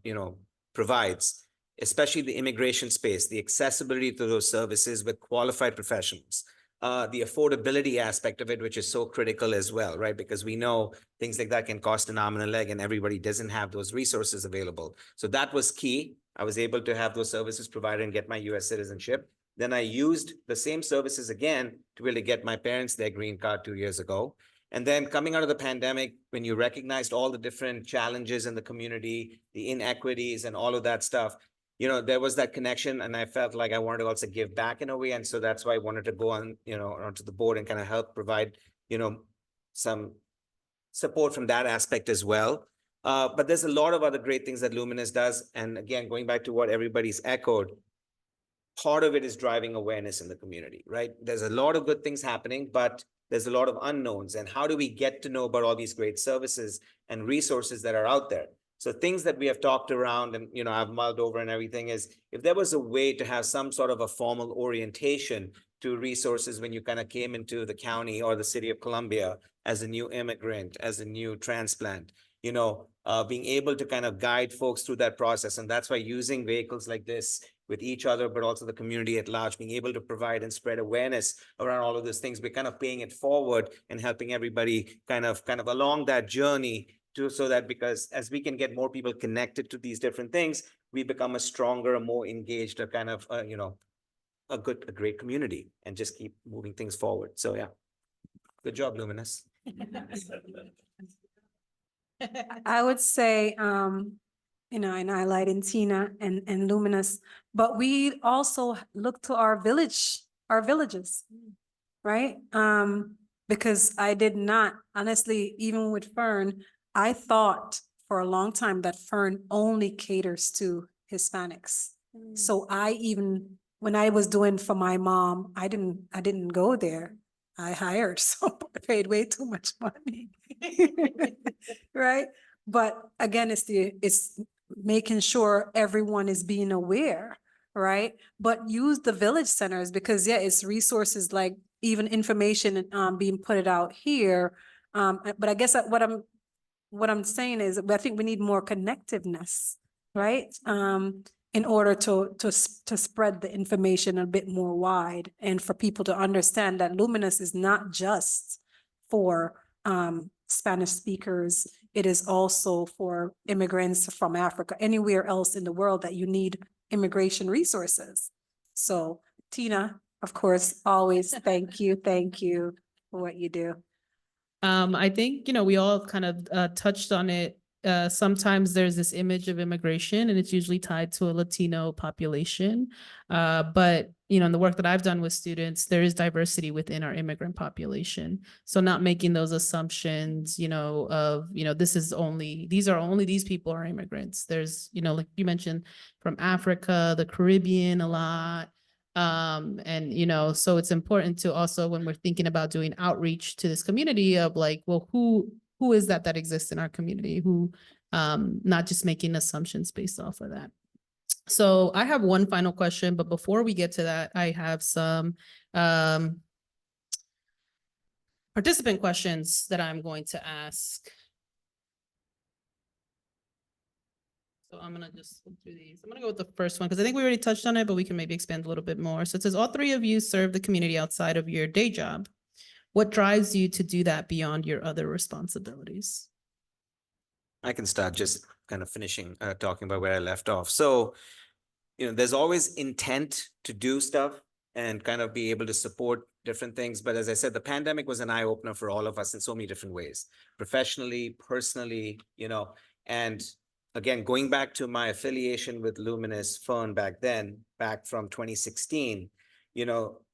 provides, especially the immigration space, the accessibility to those services with qualified professionals, the affordability aspect of it, which is so critical as well, right? Because we know things like that can cost an arm and a leg, and everybody doesn't have those resources available. So that was key. I was able to have those services provided and get my US citizenship. Then I used the same services again to really get my parents their green card 2 years ago. And then coming out of the pandemic, when you recognized all the different challenges in the community, the inequities and all of that stuff, there was that connection, and I felt like I wanted to also give back in a way. And so that's why I wanted to go on, onto the board and kind of help provide, some support from that aspect as well. But there's a lot of other great things that Luminous does. And again, going back to what everybody's echoed, part of it is driving awareness in the community, right? There's a lot of good things happening, but there's a lot of unknowns. And how do we get to know about all these great services and resources that are out there? So things that we have talked around and, I've mulled over and everything is, if there was a way to have some sort of a formal orientation to resources when you kind of came into the county or the city of Columbia as a new immigrant, as a new transplant, being able to kind of guide folks through that process. And that's why using vehicles like this with each other, but also the community at large, being able to provide and spread awareness around all of those things, we're kind of paying it forward and helping everybody kind of along that journey so that, because as we can get more people connected to these different things, we become a stronger, a more engaged, a kind of, a great community, and just keep moving things forward. So yeah, good job, Luminous.
I would say, and highlighting Tina and Luminous, but we also look to our villages, right? Because I did not, honestly, even with Fern, I thought for a long time that Fern only caters to Hispanics. So when I was doing for my mom, I didn't go there. I hired someone, paid way too much money. Right? But again, it's making sure everyone is being aware, right? But use the village centers, because it's resources like even information being put it out here. But I guess what I'm saying is, I think we need more connectiveness, right? In order to spread the information a bit more wide, and for people to understand that Luminous is not just for Spanish speakers. It is also for immigrants from Africa, anywhere else in the world that you need immigration resources. So Tina, of course, always thank you for what you do.
I think, we all kind of touched on it. Sometimes there's this image of immigration, and it's usually tied to a Latino population. But, in the work that I've done with students, there is diversity within our immigrant population. So not making those assumptions, of, these people are immigrants. There's, like you mentioned, from Africa, the Caribbean, a lot. And, so it's important to also, when we're thinking about doing outreach to this community, of like, well, who is that exists in our community, who, not just making assumptions based off of that. So I have one final question, but before we get to that, I have some participant questions that I'm going to ask. So I'm going to just look through these. I'm going to go with the first one, because I think we already touched on it, but we can maybe expand a little bit more. So it says, all three of you serve the community outside of your day job. What drives you to do that beyond your other responsibilities?
I can start just kind of finishing, talking about where I left off. So, there's always intent to do stuff and kind of be able to support different things. But as I said, the pandemic was an eye opener for all of us in so many different ways, professionally, personally, and again, going back to my affiliation with Luminous Fern back from 2016,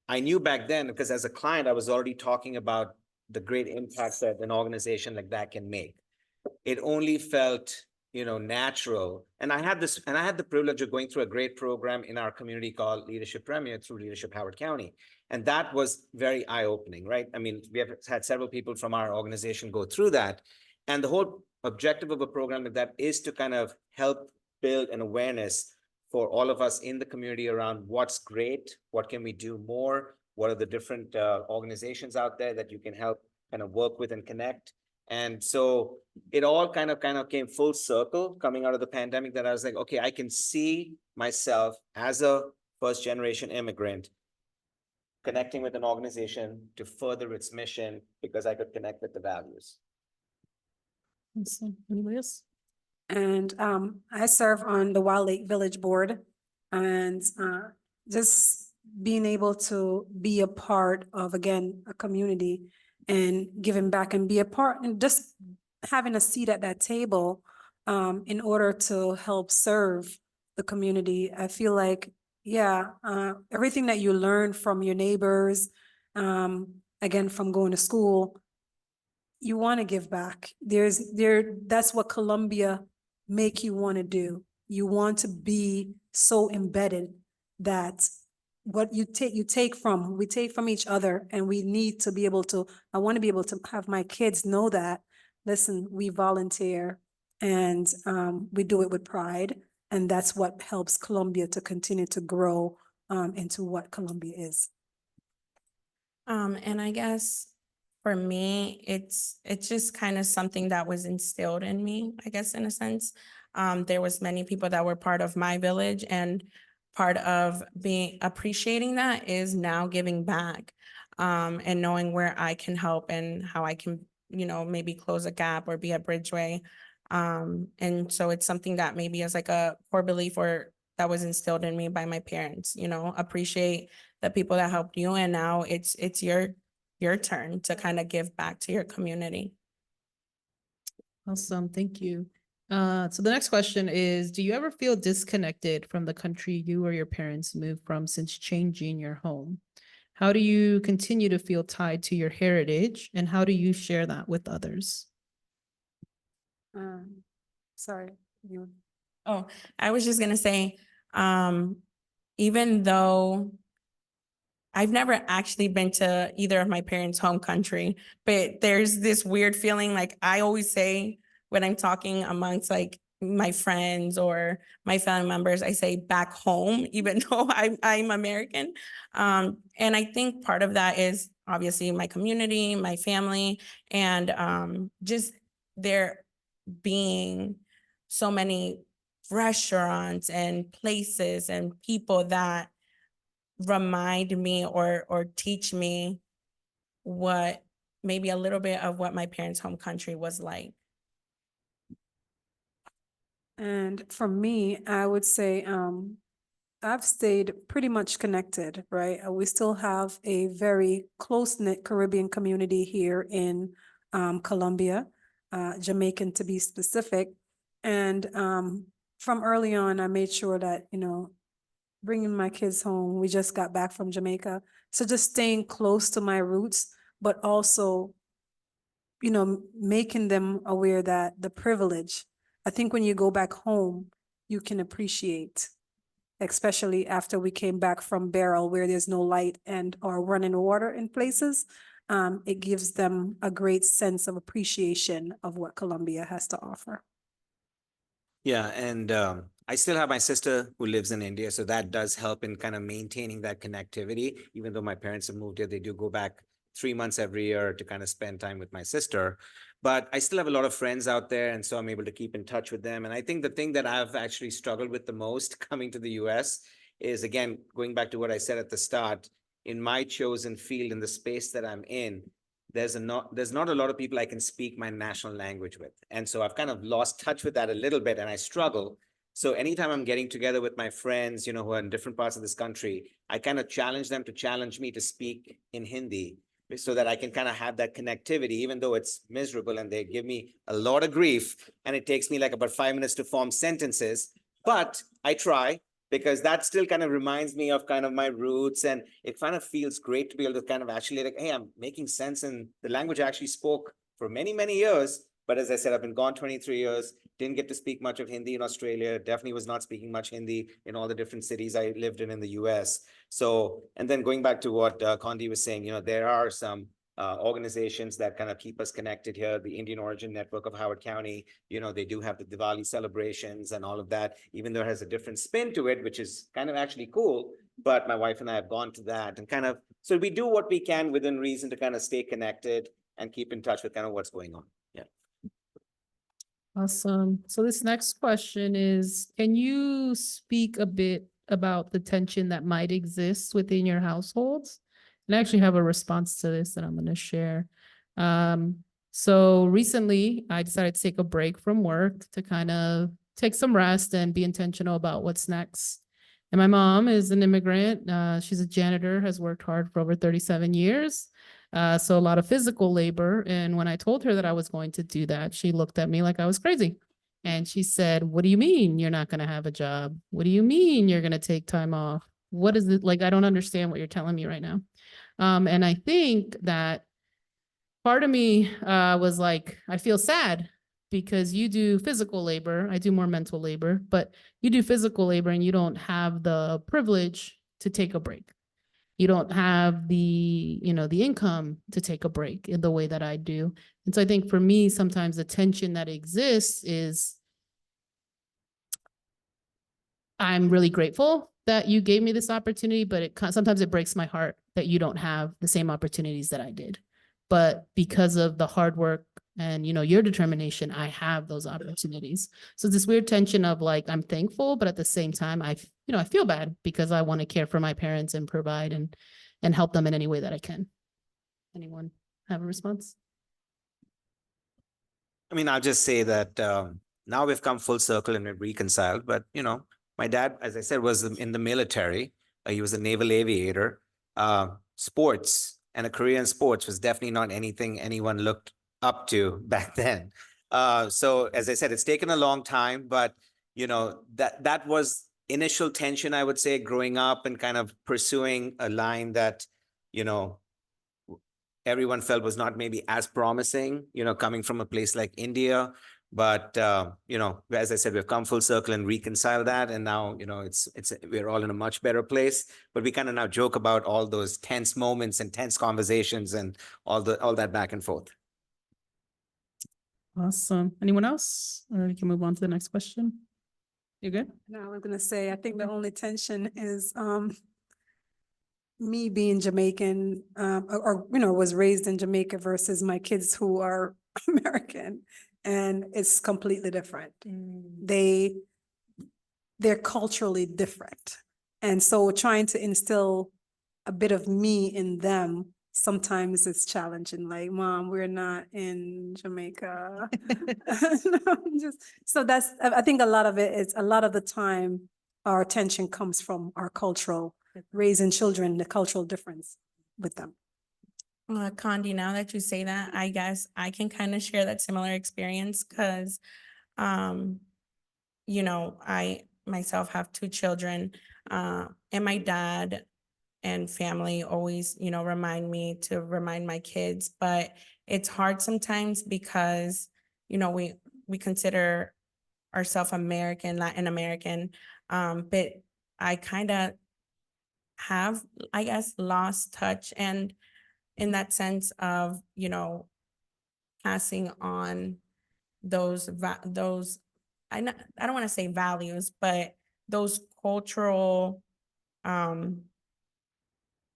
I knew back then, because as a client, I was already talking about the great impact that an organization like that can make. It only felt, natural. And I had the privilege of going through a great program in our community called Leadership Premier through Leadership Howard County. And that was very eye-opening, right? I mean, we have had several people from our organization go through that. And the whole objective of a program like that is to kind of help build an awareness for all of us in the community around what's great, what can we do more, what are the different organizations out there that you can help kind of work with and connect. And so it all kind of came full circle coming out of the pandemic, that I was like, okay, I can see myself as a first generation immigrant connecting with an organization to further its mission because I could connect with the values.
Awesome. Anybody else?
And I serve on the Wild Lake Village Board, and just being able to be a part of, again, a community and giving back and be a part and just having a seat at that table in order to help serve the community. I feel like, yeah, everything that you learn from your neighbors, again, from going to school, you want to give back. That's what Columbia make you want to do. You want to be so embedded that what we take from each other, and we need to be able to, I want to be able to have my kids know that, listen, we volunteer and we do it with pride. And that's what helps Columbia to continue to grow into what Columbia is.
And I guess for me, it's just kind of something that was instilled in me, I guess, in a sense. There was many people that were part of my village, and part of appreciating that is now giving back, and knowing where I can help and how I can, maybe close a gap or be a bridgeway. And so it's something that maybe is like a core belief or that was instilled in me by my parents, appreciate the people that helped you. And now it's your turn to kind of give back to your community.
Awesome. Thank you. So the next question is, do you ever feel disconnected from the country you or your parents moved from since changing your home? How do you continue to feel tied to your heritage, and how do you share that with others?
Sorry, you.
Oh, I was just gonna say, even though I've never actually been to either of my parents' home country, but there's this weird feeling, like I always say when I'm talking amongst like my friends or my family members, I say back home, even though I'm American. And I think part of that is obviously my community, my family, and just there being so many restaurants and places and people that remind me or teach me what maybe a little bit of what my parents' home country was like.
And for me, I would say I've stayed pretty much connected, right? We still have a very close-knit Caribbean community here in Colombia, Jamaican to be specific. And from early on, I made sure that, bringing my kids home, we just got back from Jamaica. So just staying close to my roots, but also, making them aware that the privilege, I think when you go back home, you can appreciate, especially after we came back from Beryl, where there's no light and or running water in places. It gives them a great sense of appreciation of what Colombia has to offer.
Yeah, and I still have my sister who lives in India, so that does help in kind of maintaining that connectivity. Even though my parents have moved here, they do go back 3 months every year to kind of spend time with my sister. But I still have a lot of friends out there, and so I'm able to keep in touch with them. And I think the thing that I've actually struggled with the most coming to the US is, again, going back to what I said at the start, in my chosen field, in the space that I'm in, there's not a lot of people I can speak my national language with. And so I've kind of lost touch with that a little bit, and I struggle. So anytime I'm getting together with my friends, who are in different parts of this country, I kind of challenge them to challenge me to speak in Hindi so that I can kind of have that connectivity, even though it's miserable and they give me a lot of grief and it takes me like about 5 minutes to form sentences. But I try, because that still kind of reminds me of kind of my roots, and it kind of feels great to be able to kind of actually like, hey, I'm making sense in the language I actually spoke for many, many years. But as I said, I've been gone 23 years, didn't get to speak much of Hindi in Australia, definitely was not speaking much Hindi in all the different cities I lived in the US. So, and then going back to what Kondi was saying, there are some organizations that kind of keep us connected here. The Indian Origin Network of Howard County, they do have the Diwali celebrations and all of that, even though it has a different spin to it, which is kind of actually cool. But my wife and I have gone to that, and kind of, so we do what we can within reason to kind of stay connected and keep in touch with kind of what's going on. Yeah.
Awesome. So this next question is, can you speak a bit about the tension that might exist within your households? And I actually have a response to this that I'm going to share. So recently I decided to take a break from work to kind of take some rest and be intentional about what's next. And my mom is an immigrant. She's a janitor, has worked hard for over 37 years. So a lot of physical labor. And when I told her that I was going to do that, she looked at me like I was crazy. And she said, "What do you mean you're not going to have a job? What do you mean you're going to take time off? What is it? Like, I don't understand what you're telling me right now." And I think that part of me was like, I feel sad because you do physical labor. I do more mental labor, but you do physical labor and you don't have the privilege to take a break. You don't have the, the income to take a break in the way that I do. And so I think for me, sometimes the tension that exists is I'm really grateful that you gave me this opportunity, but sometimes it breaks my heart that you don't have the same opportunities that I did. But because of the hard work and, your determination, I have those opportunities. So this weird tension of like, I'm thankful, but at the same time, I feel bad because I want to care for my parents and provide and help them in any way that I can. Anyone have a response?
I mean, I'll just say that now we've come full circle and we've reconciled. But, my dad, as I said, was in the military. He was a naval aviator. Sports and a career in sports was definitely not anything anyone looked up to back then. So, as I said, it's taken a long time, but, that was initial tension, I would say, growing up and kind of pursuing a line that, everyone felt was not maybe as promising, coming from a place like India. But, as I said, we've come full circle and reconciled that. And now, we're all in a much better place. But we kind of now joke about all those tense moments and tense conversations and all that back and forth.
Awesome. Anyone else? Or we can move on to the next question. You good?
No, I'm gonna say, I think the only tension is, me being Jamaican, was raised in Jamaica versus my kids who are American, and it's completely different. They're culturally different. And so trying to instill a bit of me in them, sometimes it's challenging, like, Mom, we're not in Jamaica. So I think a lot of the time, our attention comes from our cultural, raising children, the cultural difference with them.
Kondi, now that you say that, I guess I can kind of share that similar experience because, I myself have 2 children, and my dad and family always, remind me to remind my kids, but it's hard sometimes because, we consider ourselves American, Latin American, but I kind of have, I guess, lost touch, and in that sense of, passing on those, I don't want to say values, but those cultural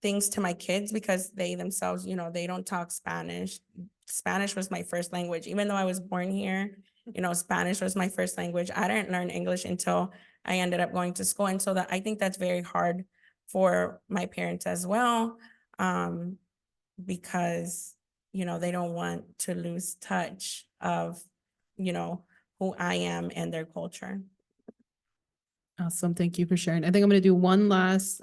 things to my kids, because they themselves, they don't talk Spanish. Spanish was my first language. Even though I was born here, Spanish was my first language. I didn't learn English until I ended up going to school. And so I think that's very hard for my parents as well, because, they don't want to lose touch of, who I am and their culture.
Awesome. Thank you for sharing. I think I'm going to do one last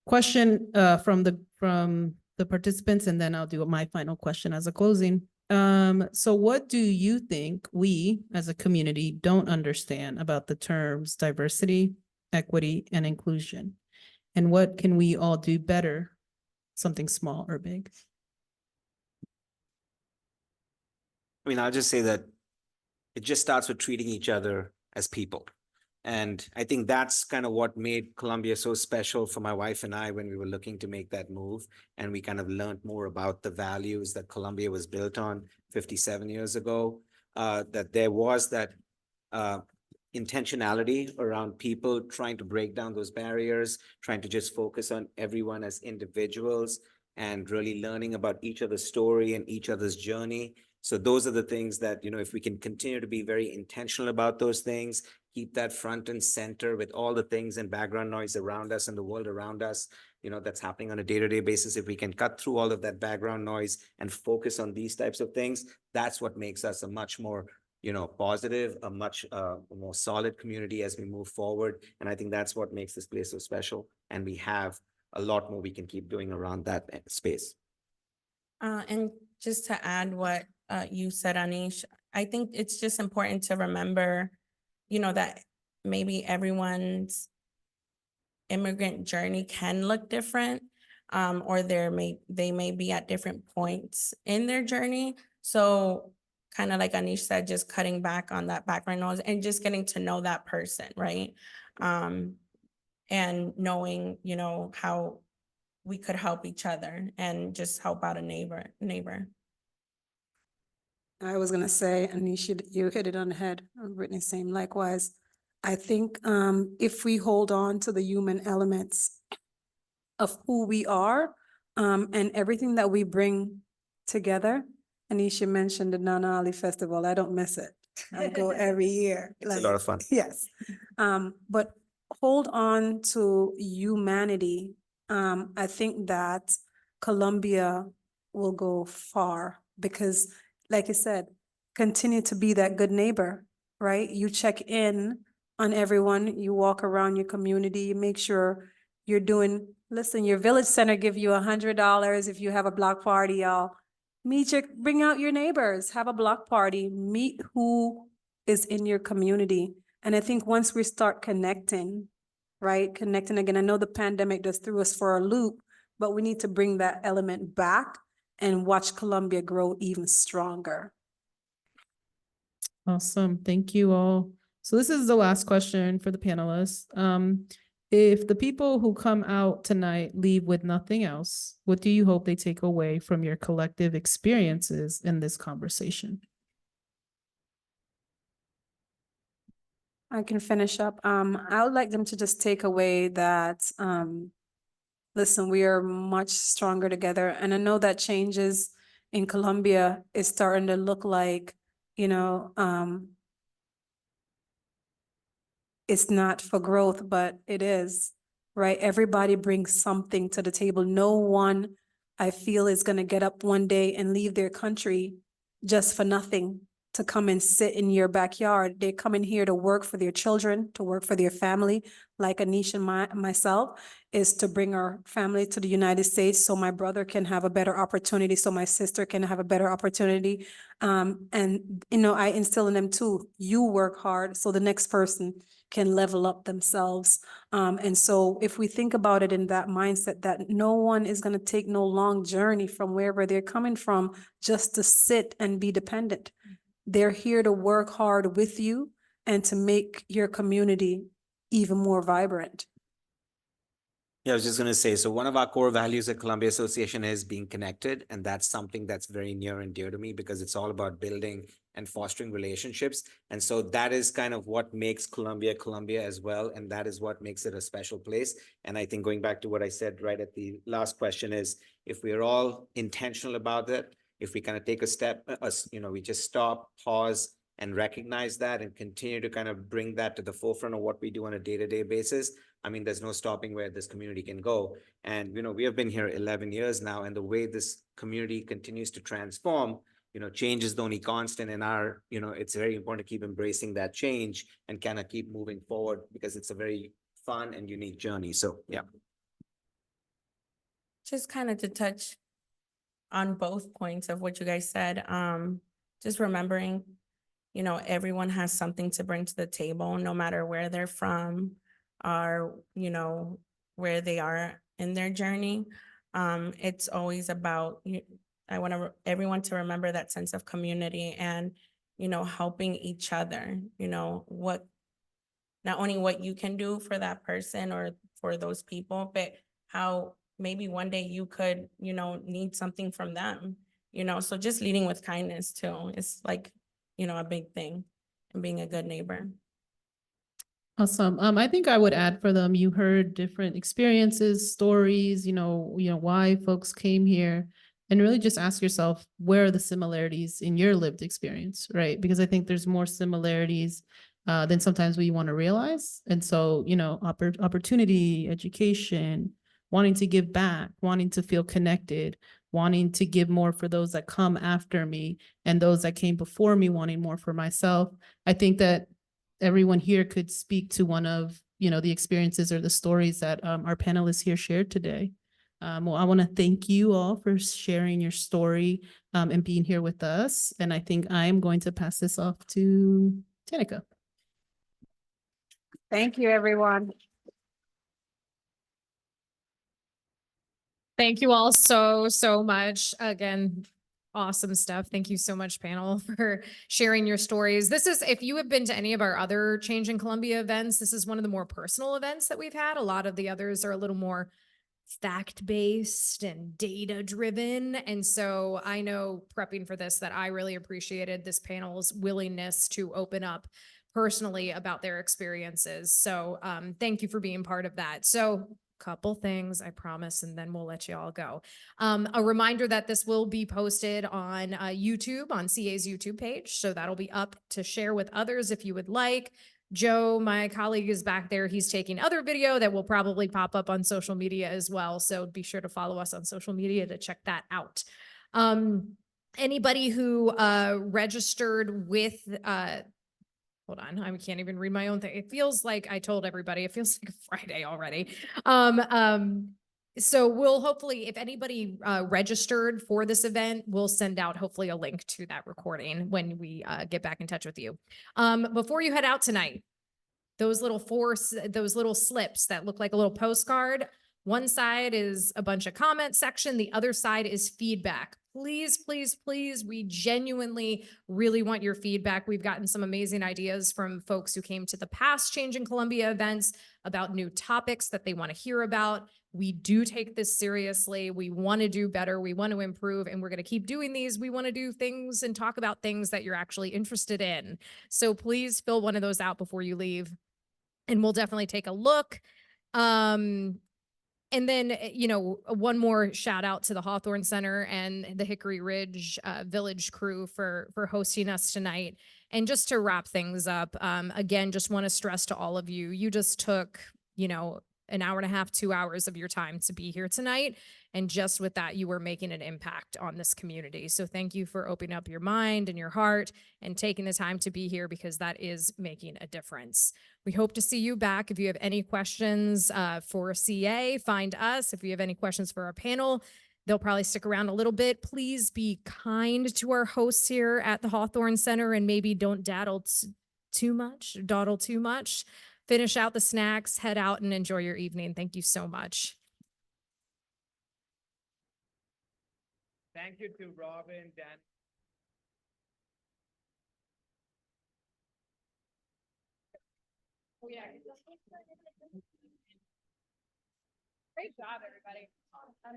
question from the participants, and then I'll do my final question as a closing. So what do you think we as a community don't understand about the terms diversity, equity, and inclusion? And what can we all do better, something small or big?
I mean, I'll just say that it just starts with treating each other as people. And I think that's kind of what made Columbia so special for my wife and I when we were looking to make that move. And we kind of learned more about the values that Columbia was built on 57 years ago, that there was that intentionality around people trying to break down those barriers, trying to just focus on everyone as individuals and really learning about each other's story and each other's journey. So those are the things that, if we can continue to be very intentional about those things, keep that front and center with all the things and background noise around us and the world around us, that's happening on a day-to-day basis. If we can cut through all of that background noise and focus on these types of things, that's what makes us a much more, positive, a much more solid community as we move forward. And I think that's what makes this place so special. And we have a lot more we can keep doing around that space.
And just to add what you said, Anish, I think it's just important to remember, that maybe everyone's immigrant journey can look different, or they may be at different points in their journey. So kind of like Anish said, just cutting back on that background noise and just getting to know that person, right? And knowing, how we could help each other and just help out a neighbor.
I was gonna say, and you hit it on the head, Brittany, same likewise. I think if we hold on to the human elements of who we are, and everything that we bring together. Anisha mentioned the Nana Ali Festival. I don't miss it. I go every year.
It's a lot of fun.
Yes. But hold on to humanity. I think that Colombia will go far because, like I said, continue to be that good neighbor, right? You check in on everyone, you walk around your community, you make sure you're doing, listen, your village center give you $100 if you have a block party, y'all. Bring out your neighbors, have a block party, meet who is in your community. And I think once we start connecting, right? Connecting again, I know the pandemic just threw us for a loop, but we need to bring that element back and watch Colombia grow even stronger.
Awesome. Thank you all. So this is the last question for the panelists. If the people who come out tonight leave with nothing else, what do you hope they take away from your collective experiences in this conversation?
I can finish up. I would like them to just take away that, listen, we are much stronger together. And I know that changes in Colombia is starting to look like, it's not for growth, but it is, right? Everybody brings something to the table. No one, I feel, is gonna get up one day and leave their country just for nothing, to come and sit in your backyard. They're coming here to work for their children, to work for their family, like Anish and myself, is to bring our family to the United States so my brother can have a better opportunity, so my sister can have a better opportunity. And, I instill in them too, you work hard so the next person can level up themselves. And so if we think about it in that mindset, that no one is going to take no long journey from wherever they're coming from just to sit and be dependent. They're here to work hard with you and to make your community even more vibrant.
Yeah, I was just going to say, so one of our core values at Columbia Association is being connected. And that's something that's very near and dear to me because it's all about building and fostering relationships. And so that is kind of what makes Columbia as well. And that is what makes it a special place. And I think going back to what I said right at the last question is, if we're all intentional about it, if we kind of take a step, we just stop, pause, and recognize that and continue to kind of bring that to the forefront of what we do on a day-to-day basis, I mean, there's no stopping where this community can go. And, we have been here 11 years now, and the way this community continues to transform, change is the only constant in our, it's very important to keep embracing that change and kind of keep moving forward because it's a very fun and unique journey. So, yeah.
Just kind of to touch on both points of what you guys said, just remembering, everyone has something to bring to the table, no matter where they're from or, where they are in their journey. It's always about, I want everyone to remember that sense of community and, helping each other, not only what you can do for that person or for those people, but how maybe one day you could, need something from them, so just leading with kindness too is like, a big thing, and being a good neighbor.
Awesome. I think I would add for them, you heard different experiences, stories, why folks came here. and really just ask yourself, where are the similarities in your lived experience, right? Because I think there's more similarities than sometimes we want to realize. And so, opportunity, education, wanting to give back, wanting to feel connected, wanting to give more for those that come after me, and those that came before me, wanting more for myself. I think that everyone here could speak to one of, the experiences or the stories that our panelists here shared today. Well, I want to thank you all for sharing your story and being here with us. And I think I'm going to pass this off to Danica.
Thank you, everyone.
Thank you all so much. Again, awesome stuff. Thank you so much, panel, for sharing your stories. This is, if you have been to any of our other Change in Columbia events, this is one of the more personal events that we've had. A lot of the others are a little more fact-based and data-driven. And so I know, prepping for this, that I really appreciated this panel's willingness to open up personally about their experiences. So thank you for being part of that. So couple things, I promise, and then we'll let you all go. A reminder that this will be posted on YouTube, on CA's YouTube page. So that'll be up to share with others if you would like. Joe, my colleague, is back there. He's taking other video that will probably pop up on social media as well. So be sure to follow us on social media to check that out. Anybody who registered with, hold on, I can't even read my own thing. It feels like I told everybody, it feels like a Friday already. So we'll hopefully, if anybody registered for this event, we'll send out hopefully a link to that recording when we get back in touch with you. Before you head out tonight, those little slips that look like a little postcard, one side is a bunch of comment section, the other side is feedback. Please, please, please, we genuinely really want your feedback. We've gotten some amazing ideas from folks who came to the past Change in Columbia events about new topics that they want to hear about. We do take this seriously. We want to do better. We want to improve, and we're going to keep doing these. We want to do things and talk about things that you're actually interested in. So please fill one of those out before you leave, and we'll definitely take a look. And then, one more shout out to the Hawthorne Center and the Hickory Ridge Village crew for hosting us tonight. And just to wrap things up, again, just want to stress to all of you, you just took, an hour and a half, 2 hours of your time to be here tonight. And just with that, you were making an impact on this community. So thank you for opening up your mind and your heart and taking the time to be here, because that is making a difference. We hope to see you back. If you have any questions for CA, find us. If you have any questions for our panel, they'll probably stick around a little bit. Please be kind to our hosts here at the Hawthorne Center and maybe don't dawdle too much. Finish out the snacks, head out and enjoy your evening. Thank you so much.
Thank you to Robin, Dan.
Oh, yeah. Great job, everybody.
I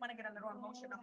want to get a little emotional.